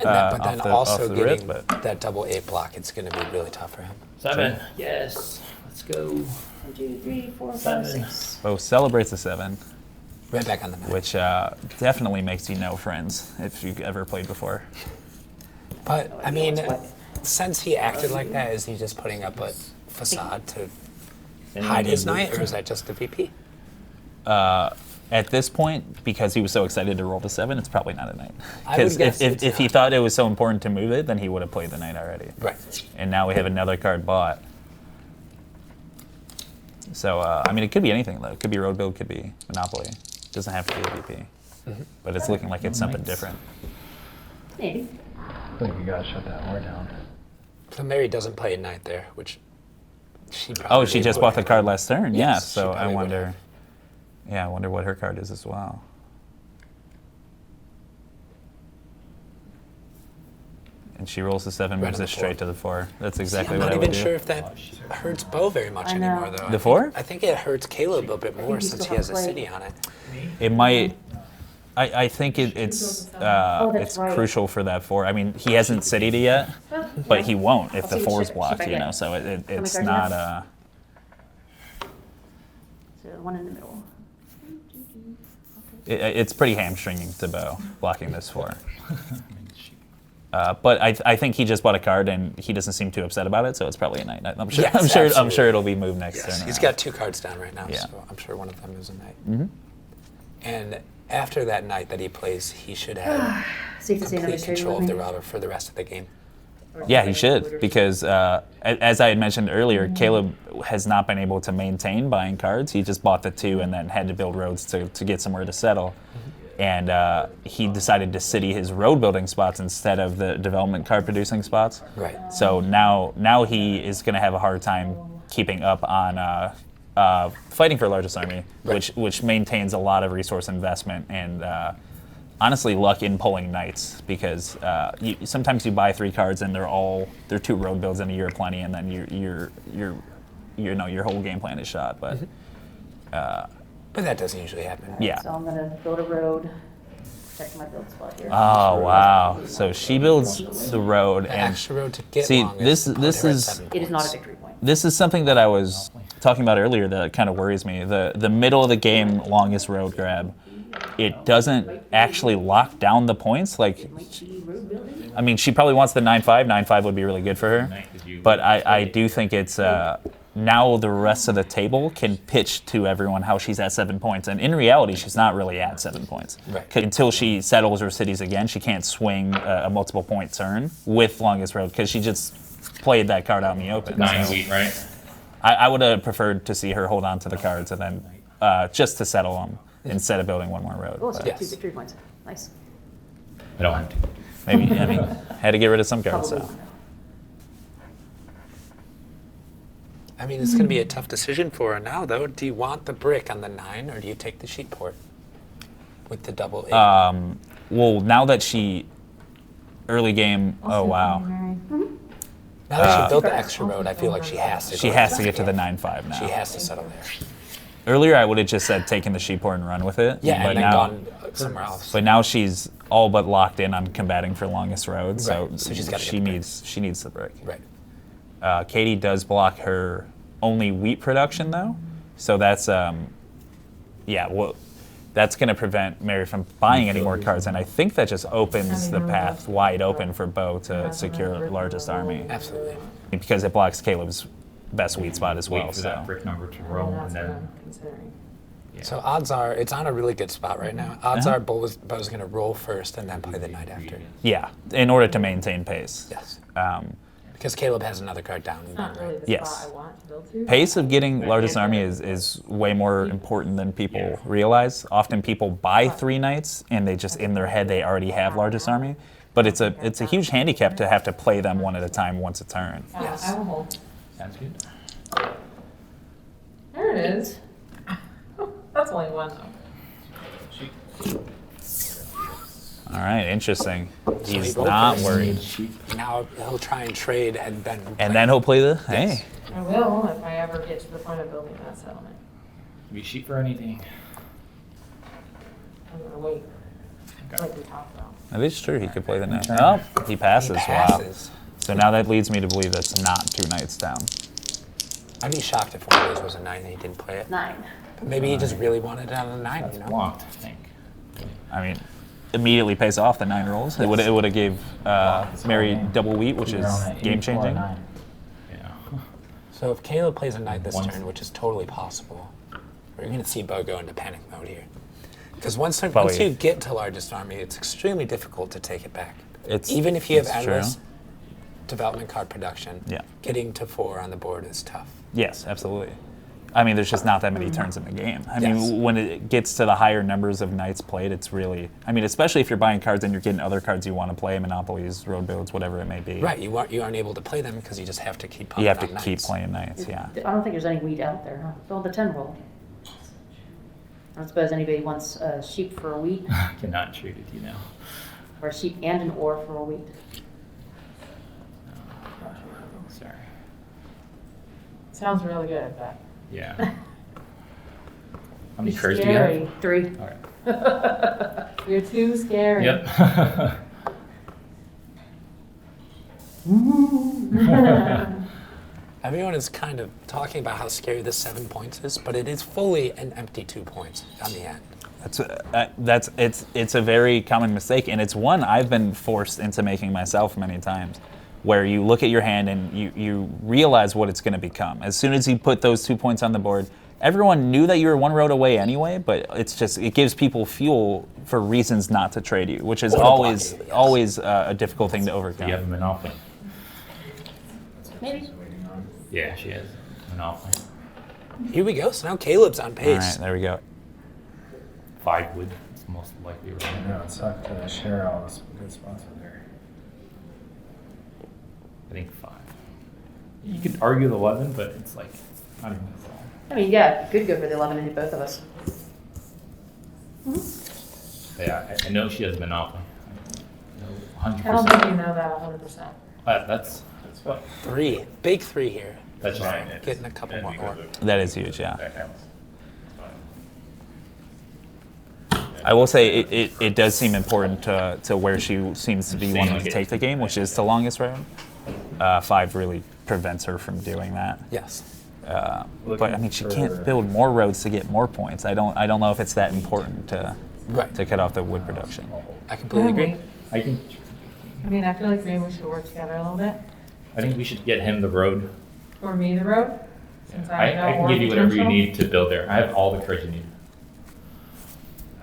but then off also the getting rip, but that double 8 block, it's going to be really tough for him. 7. Yes. Let's go. 1, 2, 3, 4, 5, 7. 6. Bo celebrates a 7, Right back on the map. which definitely makes you no friends if you've ever played before. But, I mean, since he acted like that, is he just putting up a facade to hide his knight, or is that just a VP? At this point, because he was so excited to roll the 7, it's probably not a knight. I would Because guess if it's he not. thought it was so important to move it, then he would have played the knight already. Right. And now we have another card bought. So, I mean, it could be anything, though. It could be road build, could be Monopoly. It doesn't have to be a VP. But it's looking like it's something different. Maybe. I think you gotta shut that war down. So Mary doesn't play a knight there, which she probably Oh, she just would bought the have. card last turn? Yeah, Yes, she so I probably would wonder... have. Yeah, I wonder what her card is as well. And she rolls the 7, Right moves on it the straight 4. to the 4. That's See, exactly I'm what not I would even do. sure if that hurts Bo very much I know. anymore, though. The 4? I think it hurts Caleb a bit more you since still he has a have city play. on it. It might... I think it's that's it's right. crucial for that 4. I mean, he hasn't citied it yet, but he won't if I'll the see 4's ship blocked, right you know, there. so it's many cards you not... So 1 in the middle. It's pretty hamstringing to Bo, blocking this 4. But I think he just bought a card and he doesn't seem too upset about it, so it's probably a knight. I'm sure. Yes, I'm absolutely. sure it'll be moved next Yes, turn. he's around. got 2 cards down right now, Yeah. so I'm sure one of them is a knight. And after that knight that he plays, he should have Safe to say another complete trade control with of the me. router for the rest of the game. Yeah, he should, because as I had mentioned earlier, Caleb has not been able to maintain buying cards. He just bought the 2 and then had to build roads to get somewhere to settle. And he decided to city his road building spots instead of the development card producing spots. Right. So now he is going to have a hard time keeping up on fighting for largest army, Right. which maintains a lot of resource investment and honestly luck in pulling knights, because sometimes you buy 3 cards and they're 2 road builds in a year plenty, and then your whole game plan is shot. But But that doesn't usually happen. yeah. So I'm gonna build a road, protect my build spot here. Oh wow! So she builds the road, An and extra road to get see, long this put this her at is 7 It is not a points. victory point. this is something that I was talking about earlier that kind of worries me. The middle of the game longest road grab, it doesn't actually lock down the points. Like, Might be road building. I mean, she probably wants the 9-5. 9-5 would be really good for her. Knight is you. But I do think it's now the rest of the table can pitch to everyone how she's at 7 points. And in reality, she's not really at 7 points. Right. 'Cause until she settles her cities again, she can't swing a multiple point turn with longest road, because she just played that card out in the open. 9 So wheat, right? I would have preferred to see her hold on to the cards and then just to settle them instead of building one more road. Oh, so But Yes. 2 victory points. Nice. I don't have to. maybe, I mean, had to get rid of some cards. Probably. So. I mean, it's going to be a tough decision for her now, though. Do you want the brick on the 9, or do you take the sheet port with the double 8? Well, now that she early game, oh wow, now that she built the extra road, I feel like she has to. she go has to the get to the game. 9-5 now. She has to settle there. Earlier, I would have just said taking the sheep port and run with it. Yeah, but and then now, gone somewhere else. But now she's all but locked in on combating for longest road, so, Right, so she's gotta she get the brick. needs the brick. Right. Katie does block her only wheat production though, so that's that's going to prevent Mary from buying any more cards, and I think that just opens the path wide open for Bo to secure largest army, Absolutely. because it blocks Caleb's best wheat spot as well. Wait for So that brick number to roll, and then So odds are, it's on a really good spot right now. Odds Uh-huh. are Bo's going to roll first and then play the knight after. yeah, in order to maintain pace. Yes. Because Caleb has another card down. It's not really the Yes. spot I want to build to. Pace of getting largest army is way more important than people realize. Often people buy 3 knights and they just in their head they already have largest army, but it's a huge handicap to have to play them one at a time once a turn. Yes. I will hold. Sounds good. There it is. That's only one though. All right, interesting. He's Bo not Peng worried. Now he'll try and trade and then. And then he'll play the hey. I will if I ever get to the point of building that settlement. Can we sheep for anything? I'm gonna wait, like we talked about. That is true. He could play the knight. Oh, he passes. He passes. Wow. So now that leads me to believe that's not 2 knights down. I'd be shocked if one of those was a 9 and he didn't play it. 9. But maybe he just really wanted it on a 9, That's you know? blocked, I think. I mean, immediately pays off the 9 rolls. It would have gave Mary double wheat, which is game changing. Yeah. So if Caleb plays a knight this Once- turn, which is totally possible, we're going to see Bo go into panic mode here. Because once Probably. you get to largest army, it's extremely difficult to take it back. It's Even if you have it's endless true. development card production, Yeah. getting to 4 on the board is tough. Yes, absolutely. I mean, there's just not that many turns in the game. I Yes. mean, when it gets to the higher numbers of knights played, it's really, I mean, especially if you're buying cards and you're getting other cards you want to play, monopolies, road builds, whatever it may be. Right, you aren't able to play them because you just have to keep pumping You have to on keep knights. playing knights, yeah. I don't think there's any wheat out there, huh? Build the 10 roll. I don't suppose anybody wants a sheep for a wheat, I cannot trade with you now. or a sheep and an ore for a wheat. Sorry. Sounds really good, but. Yeah. How many You're cards do you have? scary. 3. All right. You're too scary. Yep. Everyone is kind of talking about how scary this 7 points is, but it is fully an empty 2 points on the end. It's a very common mistake, and it's one I've been forced into making myself many times, where you look at your hand and you realize what it's going to become. As soon as you put those 2 points on the board, everyone knew that you were 1 road away anyway, but it gives people fuel for reasons not to trade you, which is Or to always block you, yes. always a difficult thing to Do overcome. you have a monopoly? Maybe. Yeah, she has monopoly. Here we go. So now Caleb's on All pace. right, there we go. 5 wood. It's most likely right. I know, it sucked to share all those good spots with her. I think 5. You could argue the 11, but it's like not even that long. I mean, yeah, could go for the 11 and hit both of us. Yeah, I know she has monopoly. I know 100%. I don't think you know that 100%. That's what. 3. Big 3 here. That's fine. Getting a couple more. That is huge, yeah. I will say it does seem important to where she seems to be wanting to take the game, which is the longest road. 5 really prevents her from doing that. Yes. But I mean, she can't build more roads to get more points. I don't know if it's that important to Right. cut off the wood production. I completely agree. I think I mean, I feel like maybe we should work together a little bit. I think we should get him the road. Or me the road, since I have no I can ore give you whatever you potential. need to build there. I have all the cards you need.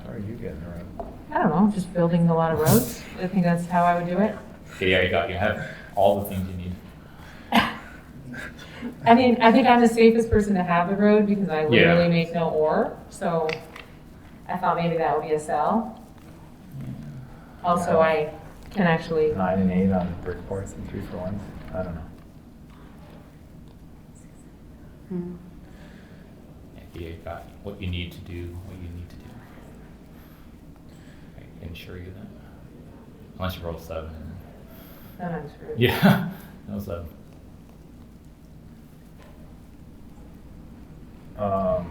How are you getting around? I don't know, just building a lot of roads. I think that's how I would do it. Okay, yeah, you got. You have all the things you need. I mean, I think I'm the safest person to have the road because I literally Yeah. make no ore, so I thought maybe that would be a sell. Also, I can actually, 9 and 8 on brick boards and 3 for 1s. I don't know. Yeah, you got what you need to do. What you need to do. I can assure you that. Unless you roll 7. then I'm screwed. Yeah, no 7. I'll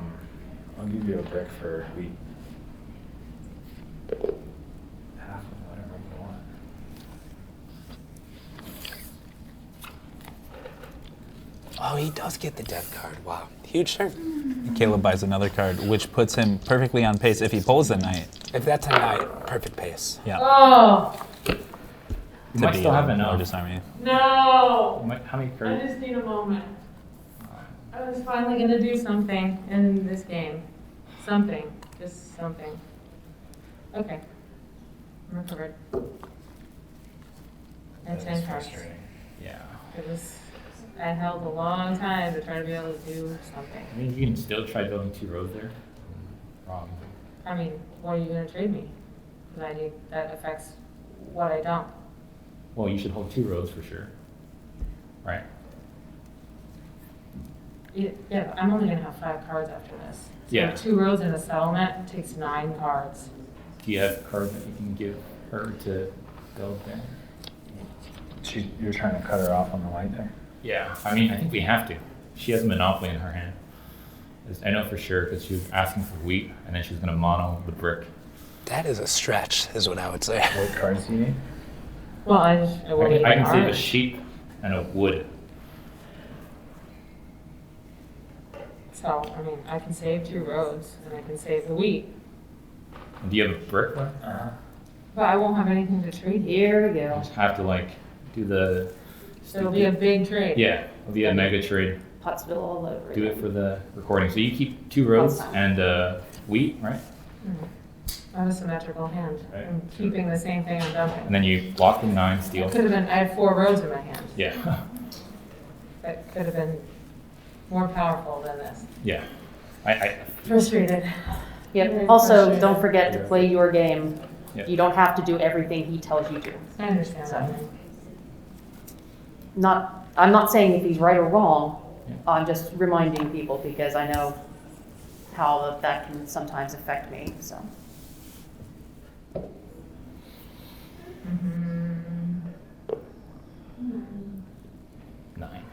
give you a brick for wheat. Half of whatever you want. Oh, he does get the death card. Wow. Huge turn. Caleb buys another card, which puts him perfectly on pace if he pulls the knight. If that's a knight, perfect pace. Yeah. Oh, You to might be still have the enough. largest army. no! How many I cards? just need a moment. I was finally gonna do something in this game. Something, just something. Okay. I'm recovered. And 10 cards. Yeah. I held a long time to try to be able to do something. I mean, you can still try building 2 rows there. Wrong. I mean, what are you gonna trade me? Because that affects what I don't. Well, you should hold 2 rows for sure. Right? Yeah, I'm only gonna have 5 cards after this. So Yeah. 2 rows in a settlement takes 9 cards. Do you have cards that you can give her to build there? You're trying to cut her off on the white there? Yeah. I mean, I think we have to. She has a monopoly in her hand. I know for sure because she was asking for wheat and then she was going to mono the brick. That is a stretch, is what I would say. What cards do you need? Well, I I can save a sheep and a wood. So, I mean, I can save 2 rows and I can save the wheat, Do you have a brick one? but I won't have anything to trade here. Here we You go. just have to like do the. So it'll be a big trade. Yeah, it'll be a mega trade. Pottsville all over. Do it for the recording. So you keep 2 rows and wheat, right? I have a symmetrical hand. Right. I'm keeping the same thing I'm dumping. And then you block the 9 steel. I had 4 rows in my hand. Yeah. That could have been more powerful than this. Yeah. I Frustrated. Yep. Also, don't forget to play your game. Yep. You don't have to do everything he tells you to. I understand that. I'm not saying if he's right or wrong. Yeah. I'm just reminding people because I know how that can sometimes affect me, so. Mm-hmm. 9.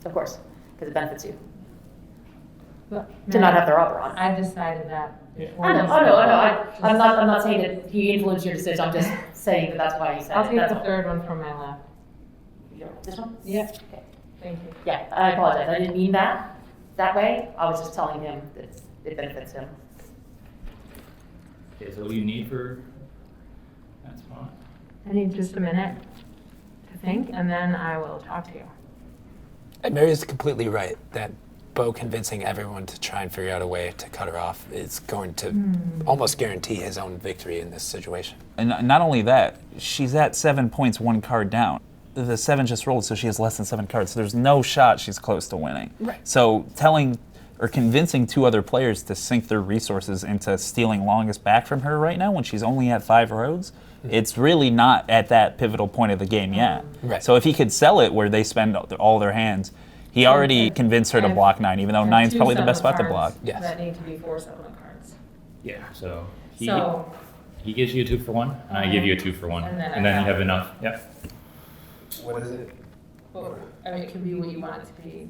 Of course, because it benefits you But, to not have the robber on. I decided that before. I know. I'm not saying that he influenced your decision. I'm just saying that that's why he said I'll it. take That's the all. 3rd one from my left. This one? Yep. Okay. Thank you. Yeah, I apologize. I didn't mean that way. I was just telling him that it benefits him. Okay, so what do you need for that spot? I need just a minute to think, and then I will talk to you. And Mary's completely right that Bo convincing everyone to try and figure out a way to cut her off is going to almost guarantee his own victory in this situation. And not only that, she's at 7 points, 1 card down. The 7 just rolled, so she has less than 7 cards. So there's no shot she's close to winning. Right. So telling or convincing 2 other players to sink their resources into stealing longest back from her right now when she's only at 5 roads, it's really not at that pivotal point of the game yet. Right. So if he could sell it where they spend all their hands, he already convinced her to block 9, even though I have 9's 2 probably the best spot to settlement block. cards Yes. That need to be 4 settlement cards. Yeah, so So, he gives you a 2 for 1, and I give you a 2 for 1. And then I And then you have- have enough. Yeah. What is it? well, I mean, it can be what you want it to be.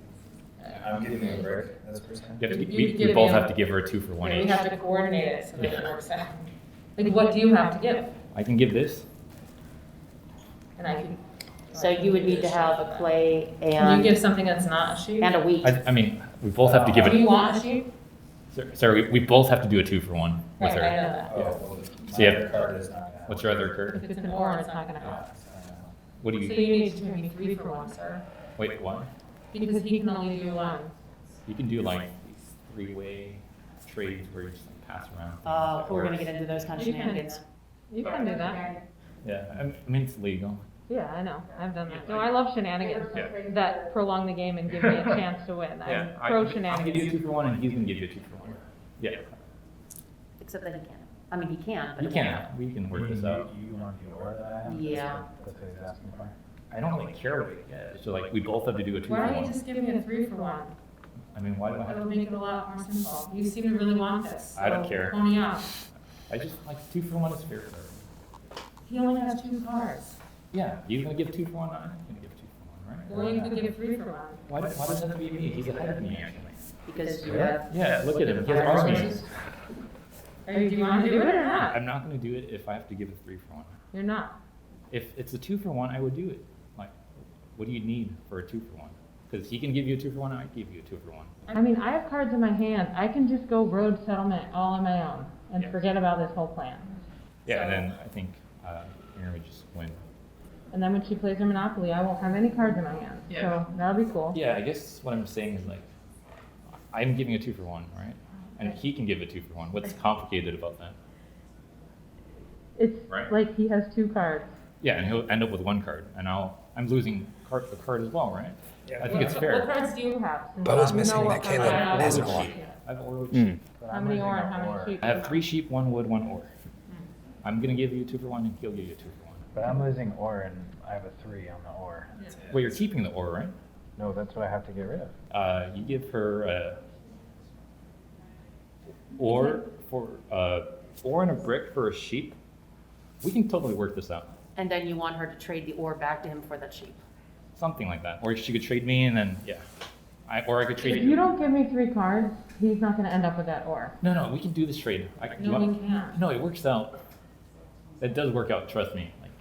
I'm giving you a brick, that's percent. You have to, You we give both me a- have to give her a 2 for 1 Yeah, we each. have to coordinate it so that it Yeah. works out. Like, what do you have to give? I can give this. And I can. So you would need to have a clay Can you give and something that's not a sheep? a wheat. I mean, we both have to give Do you it. want a sheep? Sorry, we both have to do a 2 for 1 with Right, I her. know that. Oh, well, So you my have- other card is not gonna What's your other If card? it's an or, it's not gonna help. help. What do So you? you need to give me 3 for 1, sir. Wait, what? Because he can only do 1. You can do like 3-way trades where you just pass around. We're gonna get into those kind of You can do shenanigans. that. You can do that. Yeah, I mean it's legal. Yeah, I know. I've done that. No, I love shenanigans Yeah. that prolong the game and give me a chance to win. I'm pro I'll give you a shenanigans. 2 for 1, and he's gonna give you a 2 for 1. Yeah, Except that he can't. I mean, he can, but you it can. We can work this out. You want the or that I have? Yeah. That's what he's asking for. I don't really care what you get. So like we both have to do a 2 for Why don't you 1. just give me a 3 for 1? I mean, why do I have It'll to? make it a lot more simple. You seem to really want this. I don't so care. Pony up. I just like 2 for 1 is fair for everyone. He only has 2 cards. Yeah, you're gonna give 2 for 1. I'm gonna give 2 for 1, right? Well, you could give 3 for 1. Why does it have to be me? He's ahead of me actually. Because you have. Yeah, look at him. He has armies. Do you want to do it or not? I'm not gonna do it if I have to give a 3 for 1. You're not. If it's a 2 for 1, I would do it. Like, what do you need for a 2 for 1? Because he can give you a 2 for 1, and I give you a 2 for 1. I mean, I have cards in my hand. I can just go road settlement all on my own and Yeah. forget about this whole plan. Yeah, and then I think Aaron would just win. And then when she plays her Monopoly, I won't have any cards in my hand. Yeah. So that'll be cool. Yeah, I guess what I'm saying is like, I'm giving a 2 for 1, right? And he can give a 2 for 1. What's complicated about that? It's Right. like he has 2 cards. Yeah, and he'll end up with 1 card, and I'm losing a card as well, right? I think it's fair. What cards do you have? Bo is You know missing what that cards Caleb I have. has an Oar or. sheep. I have Oar sheep. But How I'm many losing or an and how many or. sheep? I have 3 sheep, 1 wood, 1 ore. I'm gonna give you 2 for 1, and he'll give you 2 for 1. But I'm losing or, and I have a 3 on the or. Well, you're keeping the ore, right? No, that's what I have to get rid of. You give her ore for ore and a brick for a sheep. We can totally work this out. And then you want her to trade the ore back to him for that sheep. Something like that. Or she could trade me, and then or I could trade If you don't give me 3 cards, he's not gonna end up with that ore. No, we can do this trade. No, we can't. No, it works out. It does work out. Trust me. Like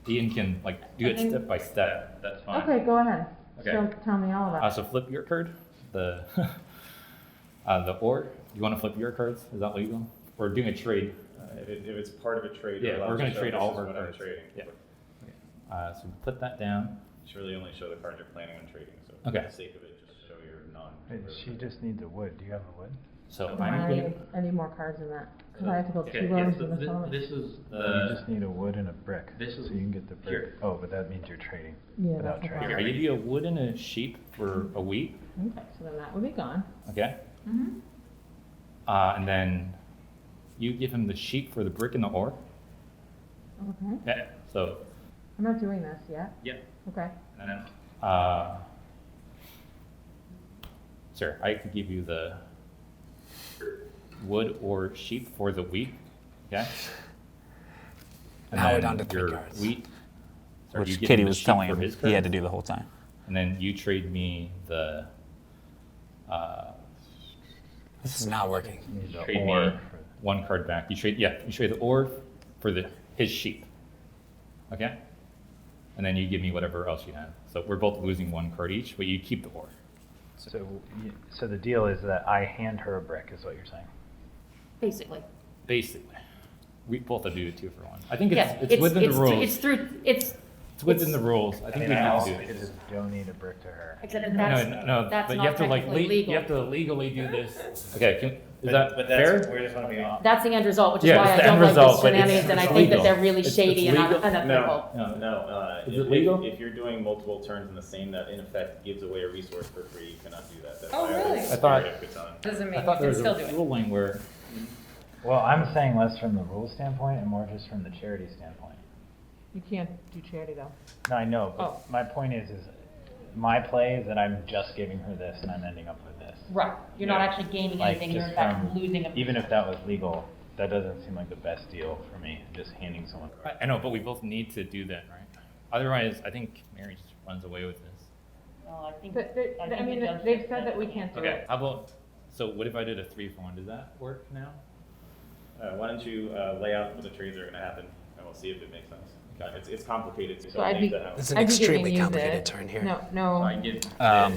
Ian can do it step by step. That's fine. Okay, go ahead. Okay. So tell me all about it. So flip your card. The ore. You want to flip your cards? Is that legal? We're doing a trade. If it's part of a trade, Yeah, you're allowed we're gonna to show trade this all is of our what I'm cards. trading. Yeah. So put that down. You should really only show the cards you're planning on trading. So Okay. for the sake of it, just show your non. Wait, she just needs a wood. Do you have a wood? So I need more cards than that, because I have to go 2 rows in the settlement. This is You just need a wood and a brick. this is- so you can get the brick. here. Oh, but that means you're trading Yeah, without that's the trading. I give you a wood and a sheep for a wheat. Okay, so then that would be gone. Okay. Mm-hmm. And then you give him the sheep for the brick and the ore. Okay, Yeah. So I'm not doing this yet. yeah. Okay. And then sir, I could give you the wood or sheep for the wheat. Okay. And Now we're then down to 3 your cards. Wheat. Sorry, you Which give Kitty him the was sheep telling for him his he had cards, to do the whole time. And then you trade me the. This is not working. You need the Trade or. me 1 card back. You trade the ore for his sheep. Okay? And then you give me whatever else you have. So we're both losing 1 card each, but you keep the ore. So the deal is that I hand her a brick, is what you're saying. Basically. Basically. We both have to do it 2 for 1. I think Yeah, it's within the rules. It's within the rules. I think we I have to also do could it. just donate a brick to her. except No, that's but you not have to technically legal. you have to legally do this. Okay, is that But fair? that's, we just want to be off. That's the end result, which is Yeah, why it's I the don't end like result, these but it's- shenanigans, and I it's think that legal. they're really It's shady and legal. unethical. No. Is it legal? If you're doing multiple turns in the same, that in effect gives away a resource for free, you cannot do that. That's Oh, why really? always I thought- scare it every time. Doesn't mean I you thought there can was still do a it. ruling where Well, I'm saying less from the rules standpoint and more just from the charity standpoint. You can't do charity though. No, I know, but Oh. my point is my play is that I'm just giving her this and I'm ending up with this. Right, you're not actually gaining Like, anything, you're just in fact from- losing a. Even if that was legal, that doesn't seem like the best deal for me, just handing someone. I know, but we both need to do that, right? Otherwise, I think Mary just runs away with this. Well, I think. But, I think the judge they've just said that we can't do Okay, it. how about, so what if I did a 3 for 1? Does that work now? Why don't you lay out what the trades are going to happen, and we'll see if it makes sense. It's complicated, so So I'd be- This is an I'd be extremely giving you complicated this. turn here. No, I give you have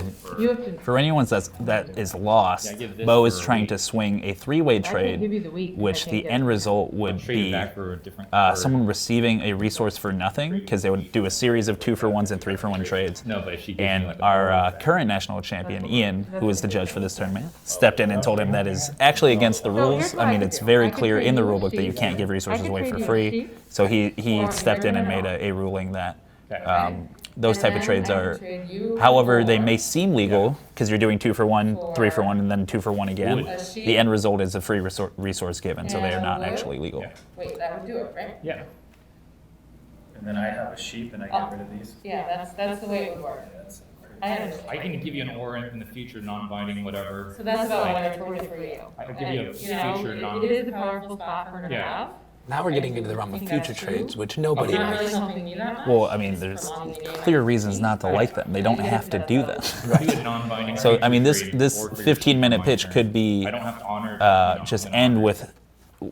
to. For anyone that is lost, Yeah, I give this Bo is for a trying week. to swing a 3-way I can't trade, give you the week. which I can't the get end it. result would trade it be back for a different. for- someone receiving a resource for nothing, because they would do a series of 2 for 1s and 3 for 1 trades. No, but if she gives me And like a our current national champion, Ian, who is the judge for this tournament, stepped in and told him that is actually against the So rules. here's what I I mean, could it's do. very I could clear trade in the you a rule book that you sheep. can't give resources I could away trade for you a free. sheep. So he Or stepped in and no, made no. a ruling that Okay. those And type of then trades I can are, trade you however, they for may seem legal because you're doing 2 for 1, 3 for For 1, and then 2 for 1 again. wood. a sheep. The end result is a free resource given, so they are And not wood. actually legal. Yeah. Wait, that would do it, right? Yeah. And then I have a sheep and I get rid of these. Yeah, that's the way it would work. I understand. I can give you an ore in the future, non-binding, whatever. So that's about what I told you for you. I could give you a And, know, future non. it is a powerful spot for her to Yeah. have. Now we're getting into the realm of Think future that's true? trades, which nobody Not likes. really helping me that much. Well, I mean, there's clear reasons not to like them. They don't have to do them. Do a non-binding So, I mean, this future trade this or for your 15-minute sheep on my pitch turn. could be I don't have to honor. just end with,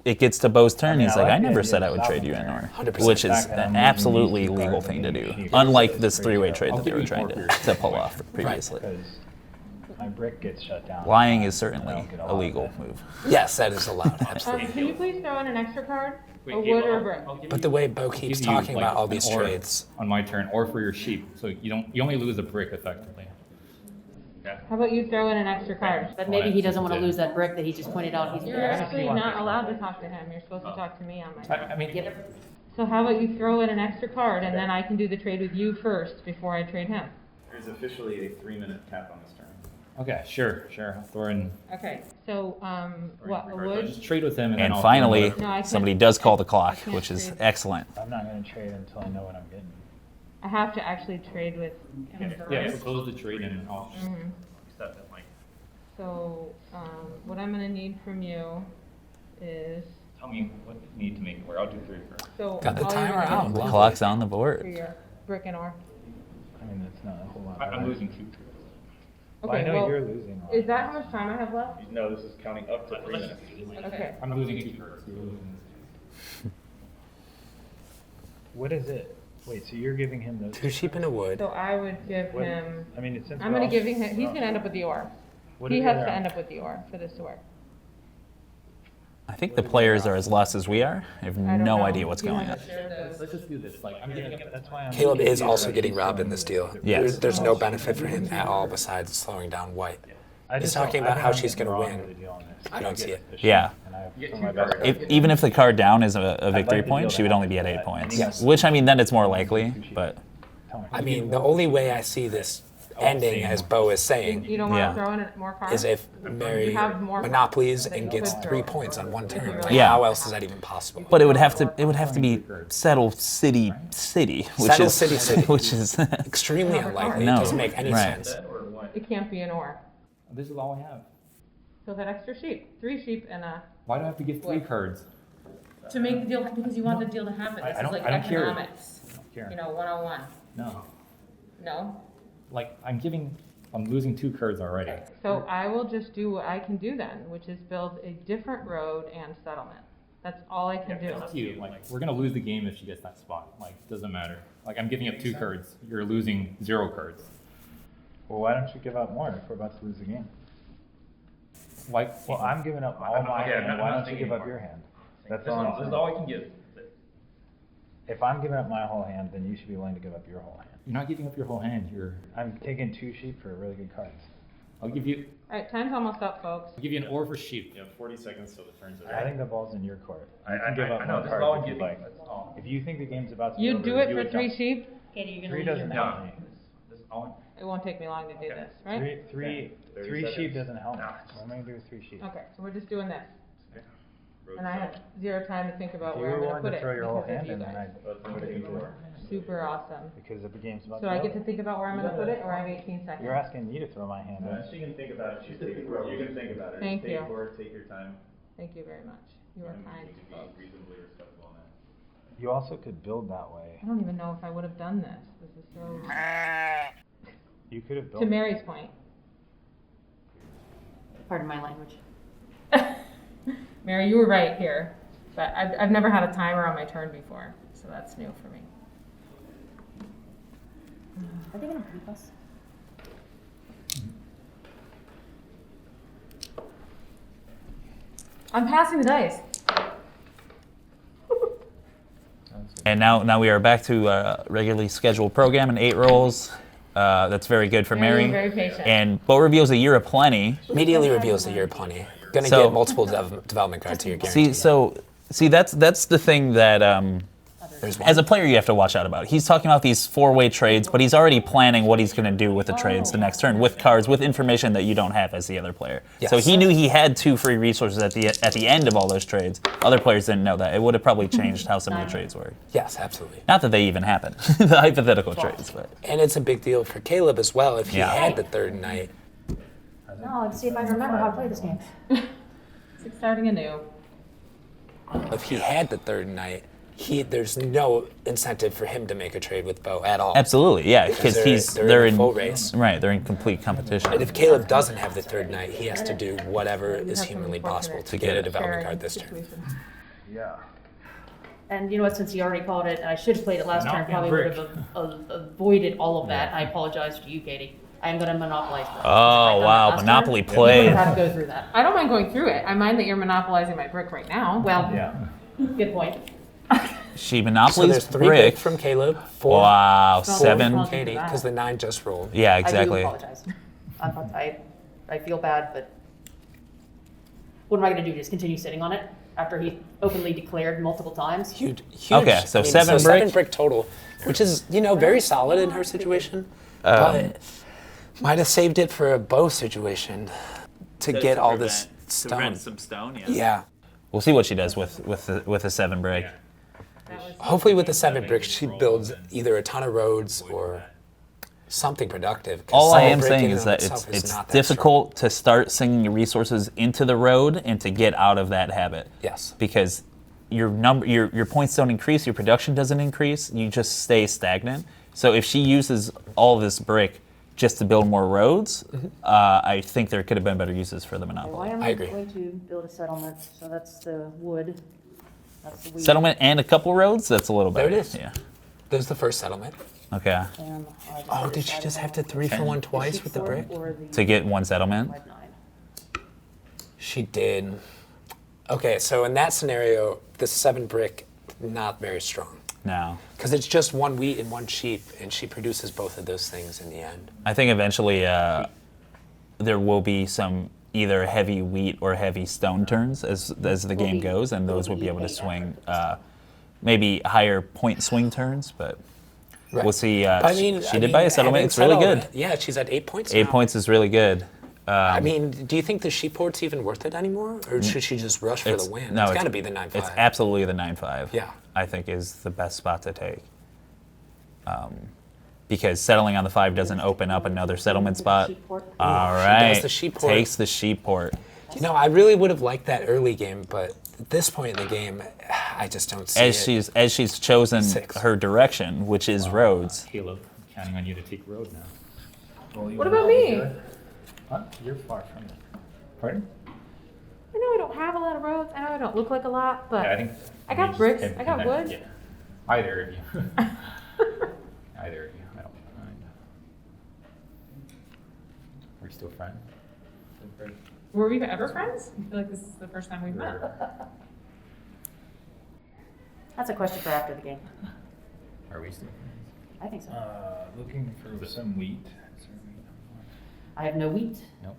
it gets to Bo's turn, he's I like, like I the never idea said of I would trade you in, stopping or 100%. which is Fact that I'm an losing absolutely these two legal cards thing to and do, getting sheep. unlike this Pretty 3-way sure. trade I'll that they give were you trying 4 for your to pull off previously. Because my brick gets shut down. Lying is and I certainly don't get a lot of legal it. move. Yes, that is allowed, absolutely. Can you please throw in an extra card? Wait, A Gabe, wood or a I'll- brick? I'll give But you- the way Bo I'll keeps give you, talking about all an these ore trades, on my turn, or for your sheep, so you only lose a brick effectively. Yeah. How about you throw in an extra card? But maybe he doesn't want to lose that brick that he just pointed out he's. You're actually not allowed to talk to him. You're supposed to talk to me on my turn. I mean, Get it? So how about you throw in an extra card and then I can do the trade with you first before I trade him? There's officially a 3-minute cap on this turn. Okay, sure. I'll throw in. Okay, so, what, a I'll wood? just trade with him and then And I'll finally, throw in No, I can't- somebody does call the clock, I can't which is trade. excellent. I'm not gonna trade until I know what I'm getting. I have to actually trade with him whatever. Yeah, first. propose the trade and I'll just Mhm. accept it. Like, So, what I'm gonna need from you is, tell me what you need to make it work. I'll do 3 first. so. Got the all you're timer gonna out. do The Lovely. clock's on the For board. your brick and ore. I mean, that's not a whole lot. I'm right? losing 2. Well, I Okay, know well, you're losing. a lot. is that how much time I have left? No, this is counting up to 3 minutes. Okay. I'm losing 2 cards. You're losing. What is it? Wait, so you're giving him those? 2 sheep and a wood. So I would give What- him, I mean, since I'm gonna give him, he's gonna end up with the ore. What He is has the to other- end up with the ore for this to work. I think the players are as lost as we are. I have I don't no know. idea what's You going on. haven't shared those. Let's just do this. Like, I'm giving up. That's why I'm. Caleb is confused, also like, getting he's robbed in throwing this the- deal. Yes. There's no benefit for him at all besides slowing down white. I He's just don't- talking I about think how I'm she's getting gonna wrong win. with the deal on this. I don't see it. Yeah. And I have You get put 2 my best cards. effort. Even if the card down is a I'd victory like the point, deal she to would only be at happen, 8 but I points. think Yes. Which, I mean, then it's more likely, but Tell me. I mean, the only way I see this ending, as Bo is saying, You don't Yeah. wanna throw in more cards? is if Mary have more monopolies than and you gets could 3 throw. points on one turn. Like, Yeah. how else is that even possible? but it would have to be settle city, which Settle is city. which is Extremely unlikely. No, It doesn't make any right. sense. It can't be an ore. This is all I have. So that extra sheep, 3 sheep and a, Why do I have to give 3 What? cards? to make the deal, because you want the deal to happen. I This is don't- like I don't care. economics, I don't care. you know, 101. No. No? Like, I'm losing 2 cards already. So I will just do what I can do then, which is build a different road and settlement. That's all I can do. It's up to you. Like, we're gonna lose the game if she gets that spot. Like, doesn't matter. Like, I'm giving up 2 cards. You're losing 0 cards. Well, why don't you give up more if we're about to lose the game? Like, Well, I'm giving up all my hand. Why don't you give up your hand? That's all I'm saying. I can give. If I'm giving up my whole hand, then you should be willing to give up your whole hand. You're not giving up your whole hand. I'm taking 2 sheep for really good cards. I'll give you Alright, time's almost up, folks. an ore for sheep. You have 40 seconds till the turn's over. I think the ball's in your court. I- You can I- give up I know, more this is all cards I'm if you giving, like. that's all. If you think the game's about to be You'd over, do it you for would 3 dump. sheep? 3 doesn't help me. This is all. It won't take me long to do this, right? Three 30 sheep seconds. doesn't help me. Nah. What am I gonna do with 3 sheep? Okay, so we're just doing this. Road And I have 0 time to think about If you where I'm were gonna willing put to it throw your whole because of hand you in, then guys. I would have you do it. Super awesome. Because if the game's about So to be I get over. to think about where I'm gonna put it, or I have 18 seconds? You're asking me to throw my hand in. She can think about it. She's taking for it. You can think about it. Thank you. Take for it, take your time. Thank you very much. You are And kind we can folks. be reasonably respectful on that. You also could build that way. I don't even know if I would have done this. This is so. You could have built. To Mary's point. Pardon my language. Mary, you were right here, but I've never had a timer on my turn before, so that's new for me. Are they gonna beat us? I'm passing the dice. And now we are back to regularly scheduled program and 8 rolls. That's very good for Mary, Mary. very patient. And Bo reveals a year of plenty. Immediately reveals that you're plenty. Gonna So- get multiple development cards here, guaranteed. See, that's the thing that There's one. as a player you have to watch out about. He's talking about these 4-way trades, but he's already planning what he's going to do with the trades the next turn with cards, with information that you don't have as the other player. So Yes. he knew he had 2 free resources at the end of all those trades. Other players didn't know that. It would have probably changed how some of the trades work. Yes, absolutely. Not that they even happened, the hypothetical trades, but And it's a big deal for Caleb as well if he Yeah. had the third night. No, let's see if I remember how to play this game. It's like starting anew. If he had the third night, there's no incentive for him to make a trade with Bo at all. absolutely, yeah, because they're in a full race. Right, they're in complete competition. And if Caleb doesn't have the third night, he has to do whatever You is have some humanly unfortunate possible to get a development sharing card this turn. situations. Yeah. And you know what, since he already called it, and I should have played it last Not turn, in probably would brick. have avoided all of that. I apologize to you, Katie. I am gonna monopolize this. Oh, wow, Monopoly play. You would have to go through that. I don't mind going through it. I mind that you're monopolizing my brick right now. Well, Yeah. good point. She So monopolies there's 3 brick. brick from Caleb, 4 Wow, Well, 7. well, from Katie, because the 9 just rolled. Yeah, I do exactly. apologize. I feel bad, but what am I gonna do? Just continue sitting on it? after he openly declared multiple times. Huge. Okay, so seven brick. 7 brick total, which is, very solid in her situation. But might have saved it for a Bo situation to get all this stone. Some stone, Yeah. We'll see what she does with a 7 brick. Hopefully with the 7 brick, she builds either a ton of roads or something productive. 'Cause All I 7 am brick saying in is and that of itself is it's not that difficult to start singing your resources into the road and to get out of that habit. Yes. Because your points don't increase, your production doesn't increase, you just stay stagnant. So if she uses all this brick just to build more roads, I think there could have been better uses for the Why monopoly. am I I agree. going to build a settlement? So that's the wood. That's the weed. Settlement and a couple roads, that's a little There better. it is. Yeah. There's the first settlement. Okay. And I just Oh, did she decided just have to on 3 for 1 the twice sheep with the sword brick? or the To get one settlement. 5/9. She did. Okay, so in that scenario, the 7 brick, not very strong. No. Because it's just 1 wheat and 1 sheep, and she produces both of those things in the end. I think eventually there will be some either heavy wheat or heavy stone turns as the game goes, and those will be able to swing maybe higher point swing turns, but we'll see. She did buy a settlement. It's really good. Yeah, she's at 8 points 8 now. points is really good. Do you think the sheep port's even worth it anymore? Or should she just rush for the win? No, It's got to be the 9-5. It's absolutely the 9-5. Yeah. I think is the best spot to take. Because settling on the 5 doesn't open up another settlement spot. All right. does the sheep port. Takes the sheep port. I really would have liked that early game, but at this point in the game, I just don't see it. As she's chosen 6. her direction, which is roads. Caleb, counting on you to take road now. What about me? Huh? You're far from it. Pardon? I know I don't have a lot of roads. I know I don't look like a lot, but Yeah, I think. I got maybe bricks, just I got connect- wood. Yeah. Either of you. Either of you. I don't mind. We're still friends. Were we ever friends? I feel like this is the first time we've met. That's a question for after the game. Are we still friends? I think so. Looking for some wheat. Is there wheat? I have no wheat. Nope.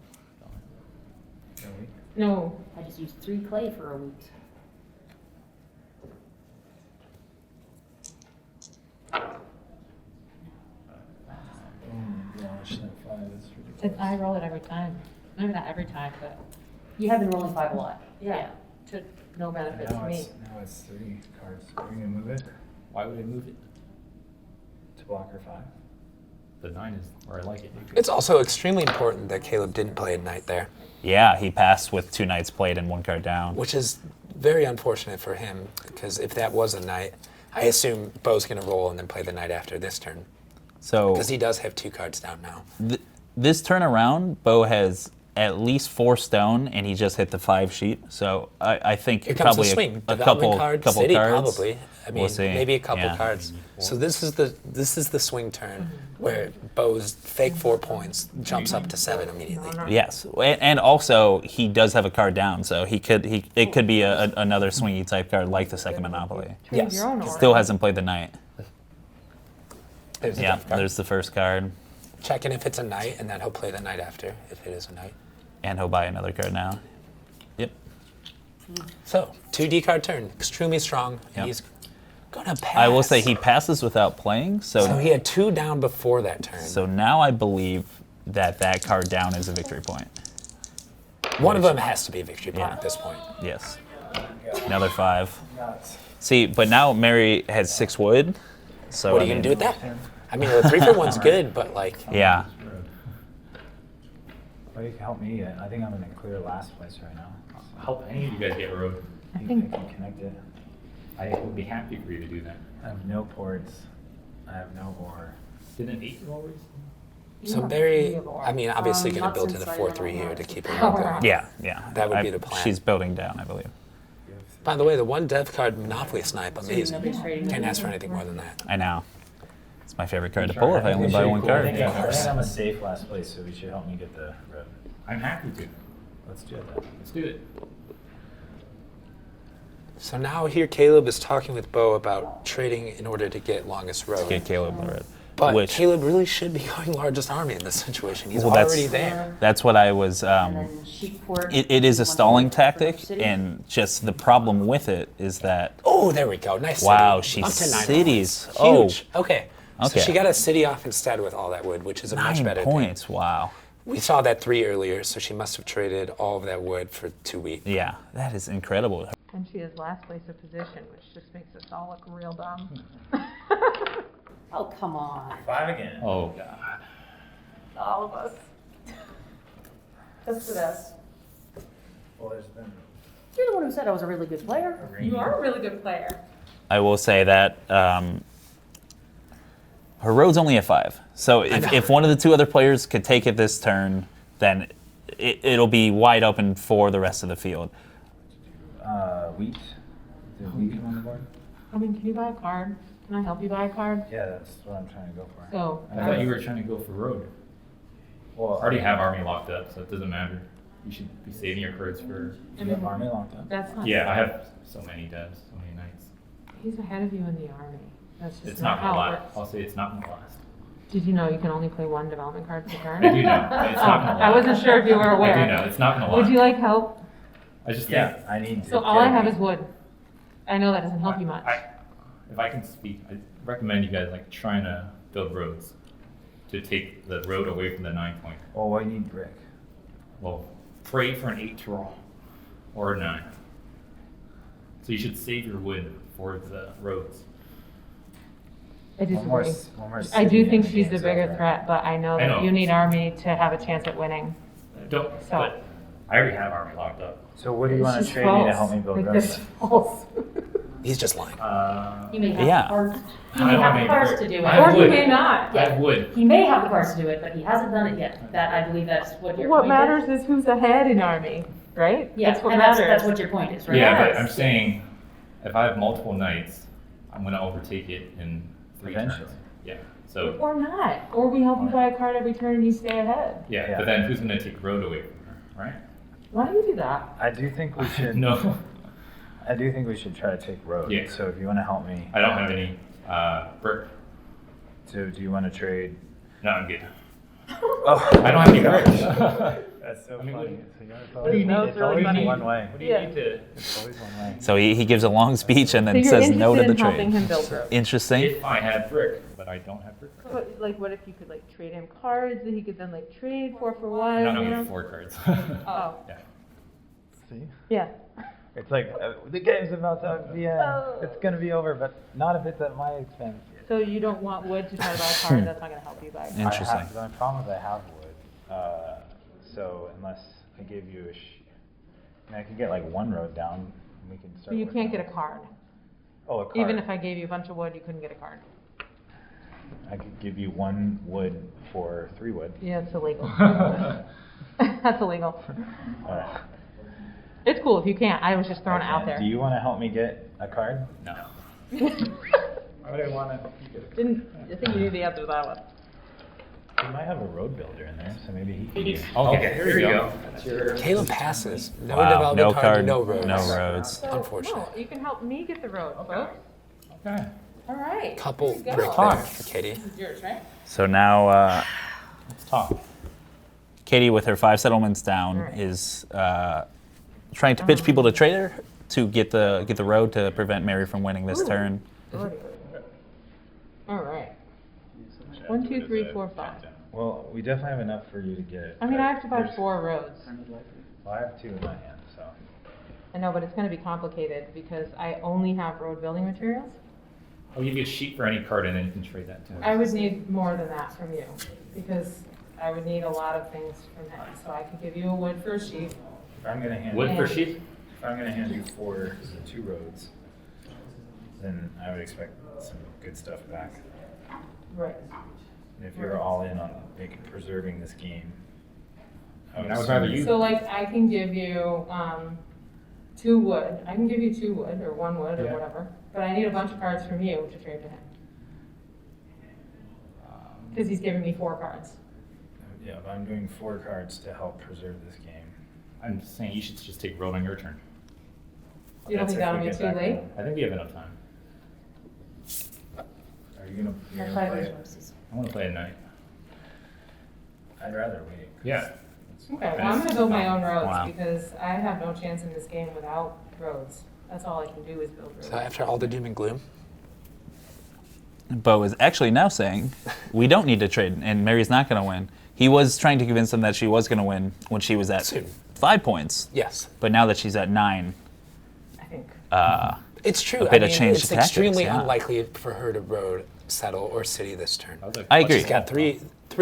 No wheat? No. I just used 3 clay for a wheat. Oh gosh, that 5 is ridiculous. I roll it every time. Maybe not every time, but You have been rolling 5 a lot. yeah, to no benefit to Now me. it's 3 cards. Are we gonna move it Why would I move it? to blocker 5? The 9 is where I like it. It's also extremely important that Caleb didn't play a knight there, Yeah, he passed with 2 knights played and 1 card down. which is very unfortunate for him, because if that was a knight, I assume Bo's going to roll and then play the knight after this turn, So because he does have 2 cards down now. this turn around, Bo has at least 4 stone, and he just hit the 5 sheep. So I think Here comes probably the swing. a Development couple card, couple city, cards. probably. I mean, We'll see. maybe a couple Yeah. cards. So this is the swing turn where Bo's fake 4 points jumps up to 7 immediately. Yes, and also he does have a card down, so it could be another swingy type card like the second Monopoly. Choose Yes. your own order. Still hasn't played the knight. There's the Yeah, death card. there's the first card, Checking if it's a knight, and then he'll play the knight after if it is a knight. and he'll buy another card now. Yep. So 2D card turn, extremely strong, and Yep. he's gonna pass. I will say he passes without playing, So he had 2 down before that turn. So now I believe that card down is a victory point. One of them has to be a victory point Yeah. at this point. Yes. Another 5. Nuts. See, but now Mary has 6 wood. So What are you gonna do with that? I mean, the 3 for 1's good, but like, Yeah. Well, you can help me. I think I'm in a clear last place right now. Help any of you guys get road. You think- can connect it. I would be happy for you to do that. I have no ports. I have no ore. Didn't 8 always? so Yeah. Mary, I mean, obviously gonna Not build to since the I 4-3 went on here to that. keep it going. Yeah. That would be the plan. She's building down, I believe. By the way, the 1 dev card, Monopoly Snipe, amazing. nobody's trading Can't it. ask for anything more than that. I know. It's my favorite card to pull if I only buy 1 I card. think I'm a safe last place, so we should help me get the road. I'm happy to. Let's do that. Let's do it. So now here Caleb is talking with Bo about trading in order to get longest road. Get Caleb the red. But which Caleb really should be going largest army in this situation. He's Well, that's- already there. that's what I was. And then sheep port. It is a One stalling for tactic, city. and just the problem with it is that Oh, there we go. Nice. Wow, city. she Up to 9 cities. points. Huge. Okay. So Okay. she got a city off instead with all that wood, which is a much 9 better thing. points. Wow. We saw that 3 earlier, so she must have traded all of that wood for 2 wheat. Yeah, that is incredible. And she has last place of position, which just makes us all look real dumb. Oh, come on. 5 again. Oh, God. All of us. That's the best. Well, there's been You're the one who said I was a really good player. You are a really good player. I will say that her road's only a 5. So if one of the 2 other players could take it this turn, then it'll be wide open for the rest of the field. wheat. Is there wheat on the board? I mean, can you buy a card? Can I help you buy a card? Yeah, that's what I'm trying to go for. So, I thought you were trying to go for road. Well, I already have army locked up, so it doesn't matter. You should be saving your cards for. Do you have army locked up? that's not. Yeah, I have so many devs, so many knights. He's ahead of you in the army. That's just It's not how gonna it last. works. I'll say it's not gonna last. Did you know you can only play 1 development card per turn? I do know, but it's not gonna last. I wasn't sure if you were aware. I do know, it's not gonna last. Would you like help? I just think. Yeah, I need to. So all I have is wood. I know that doesn't help you much. If I can speak, I recommend you guys like trying to build roads to take the road away from the 9 point. Oh, I need brick. Well, pray for an 8 to roll or a 9. So you should save your wood for the roads. I One more, disagree. one more I do city think and she's the game's bigger over. threat, but I know I that know. you need army to have a chance at winning. Don't, So- but I already have army locked up. So what do you want It's to just trade me to false. help me build Like, roads? this is false. He's just lying. He may have Yeah. the cards. He I may don't have have the cards any- to do I it. have Or you wood. may not. I have wood. He may have the cards to do it, but he hasn't done it yet. That, I believe that's what your What point matters is. is who's ahead in army, right? Yeah, That's what and matters. that's what your point is, right? Yeah, but Yes. I'm saying if I have multiple knights, I'm gonna overtake it in 3 Eventually. turns. Yeah. So Or not. Or we help you buy a card every turn and you stay ahead. yeah, Yeah. but then who's gonna take road away from her, right? Why don't you do that? I do think we should. No, I do think we should try to take road. Yeah. So if you want to help me, I don't have any brick. so do you want to trade? No, I'm good. Oh, I don't have any brick. That's so I mean, funny. What do you need? It's always one way. What do you need to? It's always one way. So he gives a long speech and So then you're says no to the interested in helping trade. him build roads. Interesting. If I had brick, but I don't have brick. But, like, what if you could like trade him cards that he could then like trade 4 for 1? I'm not you gonna know? get 4 cards. Oh, Yeah. See? yeah. It's like the game's about to be. It's gonna be over, but not if it's at my expense. So you don't want wood to try to buy a card that's not going to help you buy a card. Interesting. My problem is I have wood. So unless I give you I could get like one road down, and we can start. But you working can't on get a card. Oh, a card. Even if I gave you a bunch of wood, you couldn't get a card. I could give you 1 wood for 3 wood. Yeah, it's illegal. That's illegal. Uh, It's cool if you can't. I was just throwing it out there. Do you want to help me get a card? No. Why would I want to? I think you knew the answer to that one. He might have a road builder in there, so maybe he can. do it. Okay, here you go. Caleb passes. No Wow, development no card, card, no roads. no roads. Unfortunate. No, you can help me get the road, folks. Okay. All right. Couple Here you go. brick there for Katie. This is yours, right? So now Let's talk. Katie, with her 5 settlements down, Alright. is trying to pitch people to trade her to get the road to prevent Mary from winning this turn. All right. 1, 2, 3, 4, 5. Well, we definitely have enough for you to get it. I mean, but I have to buy there's- 4 roads. Well, I have 2 in my hand, so. I know, but it's going to be complicated because I only have road building materials. I'll give you a sheet for any card, and then you can trade that to us. I would need more than that from you because I would need a lot of things from him. So I could give you a wood for a sheet. If I'm gonna hand Wood you, for And- sheet? if I'm gonna hand you 2 roads, then I would expect some good stuff back. Right. And if you're all in on preserving this game, I mean, I would rather you. So like I can give you 2 wood. I can give you 2 wood or 1 wood or Yeah. whatever. But I need a bunch of cards from you to trade to him because he's giving me 4 cards. Yeah, but I'm doing 4 cards to help preserve this game. I'm just saying you should just take road on your turn. You don't That's think if that'll we be get too back late? I think we have enough time. Are you gonna That's play five it? resources. I want to play a knight. I'd rather wait. Yeah. Okay, well, I'm gonna build my own roads Wow. because I have no chance in this game without roads. That's all I can do is build roads. So after all the doom and gloom, Bo is actually now saying we don't need to trade, and Mary's not going to win. He was trying to convince them that she was going to win when she was at Soon. 5 points, yes. but now that she's at 9, I think. It's true. A bit I of mean, change it's to tactics, extremely yeah. unlikely for her to road, settle, or city this turn. I agree. She's got three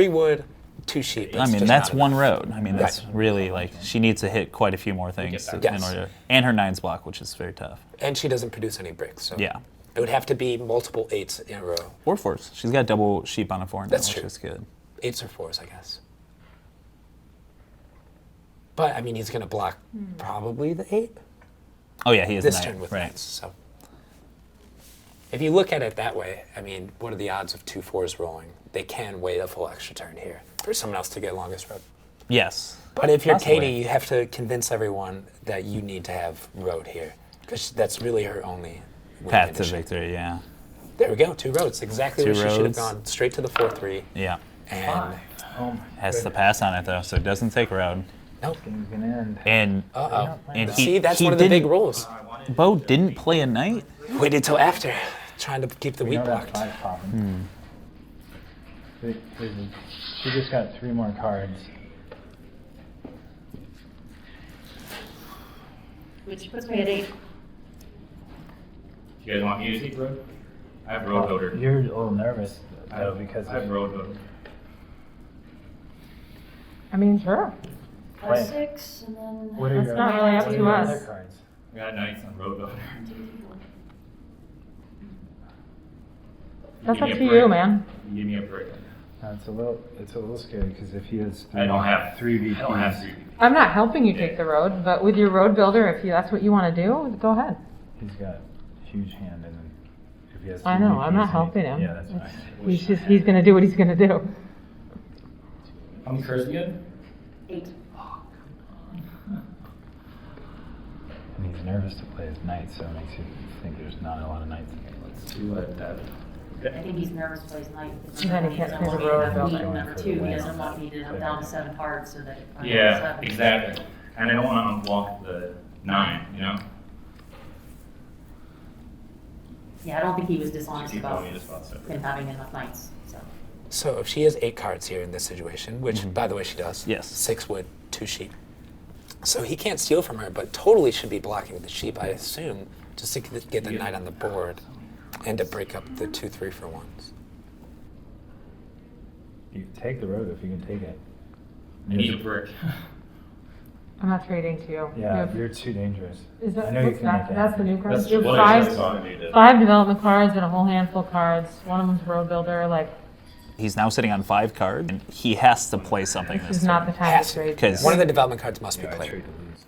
wood, 2 sheep. I It's mean, just that's not one road. I mean, that's Right. really like she needs to hit quite a few more things that. in Yes. order. And her 9's block, which is very tough. And she doesn't produce any bricks. So Yeah. it would have to be multiple 8s in a row. Or 4s. She's got double sheep on a 4 now, That's which true. is good. 8s or 4s, I guess. But I mean, he's going to block probably the 8 Oh yeah, he is this a knight, turn with right? 9s. So if you look at it that way, I mean, what are the odds of 2 4s rolling? They can wait a full extra turn here for someone else to get longest road. Yes. But if you're Possibly. Katie, you have to convince everyone that you need to have road here because that's really her only win Path to condition. victory, yeah. There we go, 2 roads. Exactly 2 where she should have roads. gone. Straight to the 4-3. Yeah. And Has to pass on it though, so it doesn't take road. nope. Game's gonna end. And And see, that's one of the big didn't- rules. Bo didn't play a knight. Waited till after, trying to keep the We weak know that blocked. 5 popping. She just got 3 more cards. Which puts me at 8. You guys want me to take road? I have road builder. You're a little nervous though because I have road builder. I mean, sure. Play. 6, and then. What are That's your, not really up what are to your us. other cards? I got knights on road builder. That's Give up me to a you, brick. man. You give me a brick. It's a little scary because if he has I don't have 3 VPs, I don't have 3 I'm not helping you take the road, but with your road builder, if that's what you want to do, go ahead. he's got huge hand, and then if he has I 3 know, I'm VPs, not helping him. Yeah, that's fine. He's gonna do what he's gonna do. How many cards do you get? 8. And he's nervous to play his knights, so it makes you think there's not a lot of knights. Let's do that. I think he's nervous to play his knight. because And then he number can't one, play the road he doesn't builder. want me to have 2, he doesn't want me to have down to 7 cards so that. I'm Yeah, 7. exactly. And I don't want to unblock the 9, you know? Yeah, I don't think he was dishonest Keep about going, just about 7. him having enough knights, so. So if she has 8 cards here in this situation, which by the way she does, Yes. 6 wood, 2 sheep. So he can't steal from her, but totally should be blocking the sheep, I assume, just to get the knight on the board and to break up the 2 3-for-1s. You take the road if you can take it. I need a brick. I'm not trading to you. Yeah, you're too dangerous. Is that, I know you what's can that? make That's the anything. new card? That's You have what I just five, saw me do. 5 development cards and a whole handful of cards. One of them's road builder, like, He's now sitting on 5 cards, and he has to play something this this is not the turn. time Has to to, trade. 'cause- One of the development cards must be Yeah, I played. trade to lose.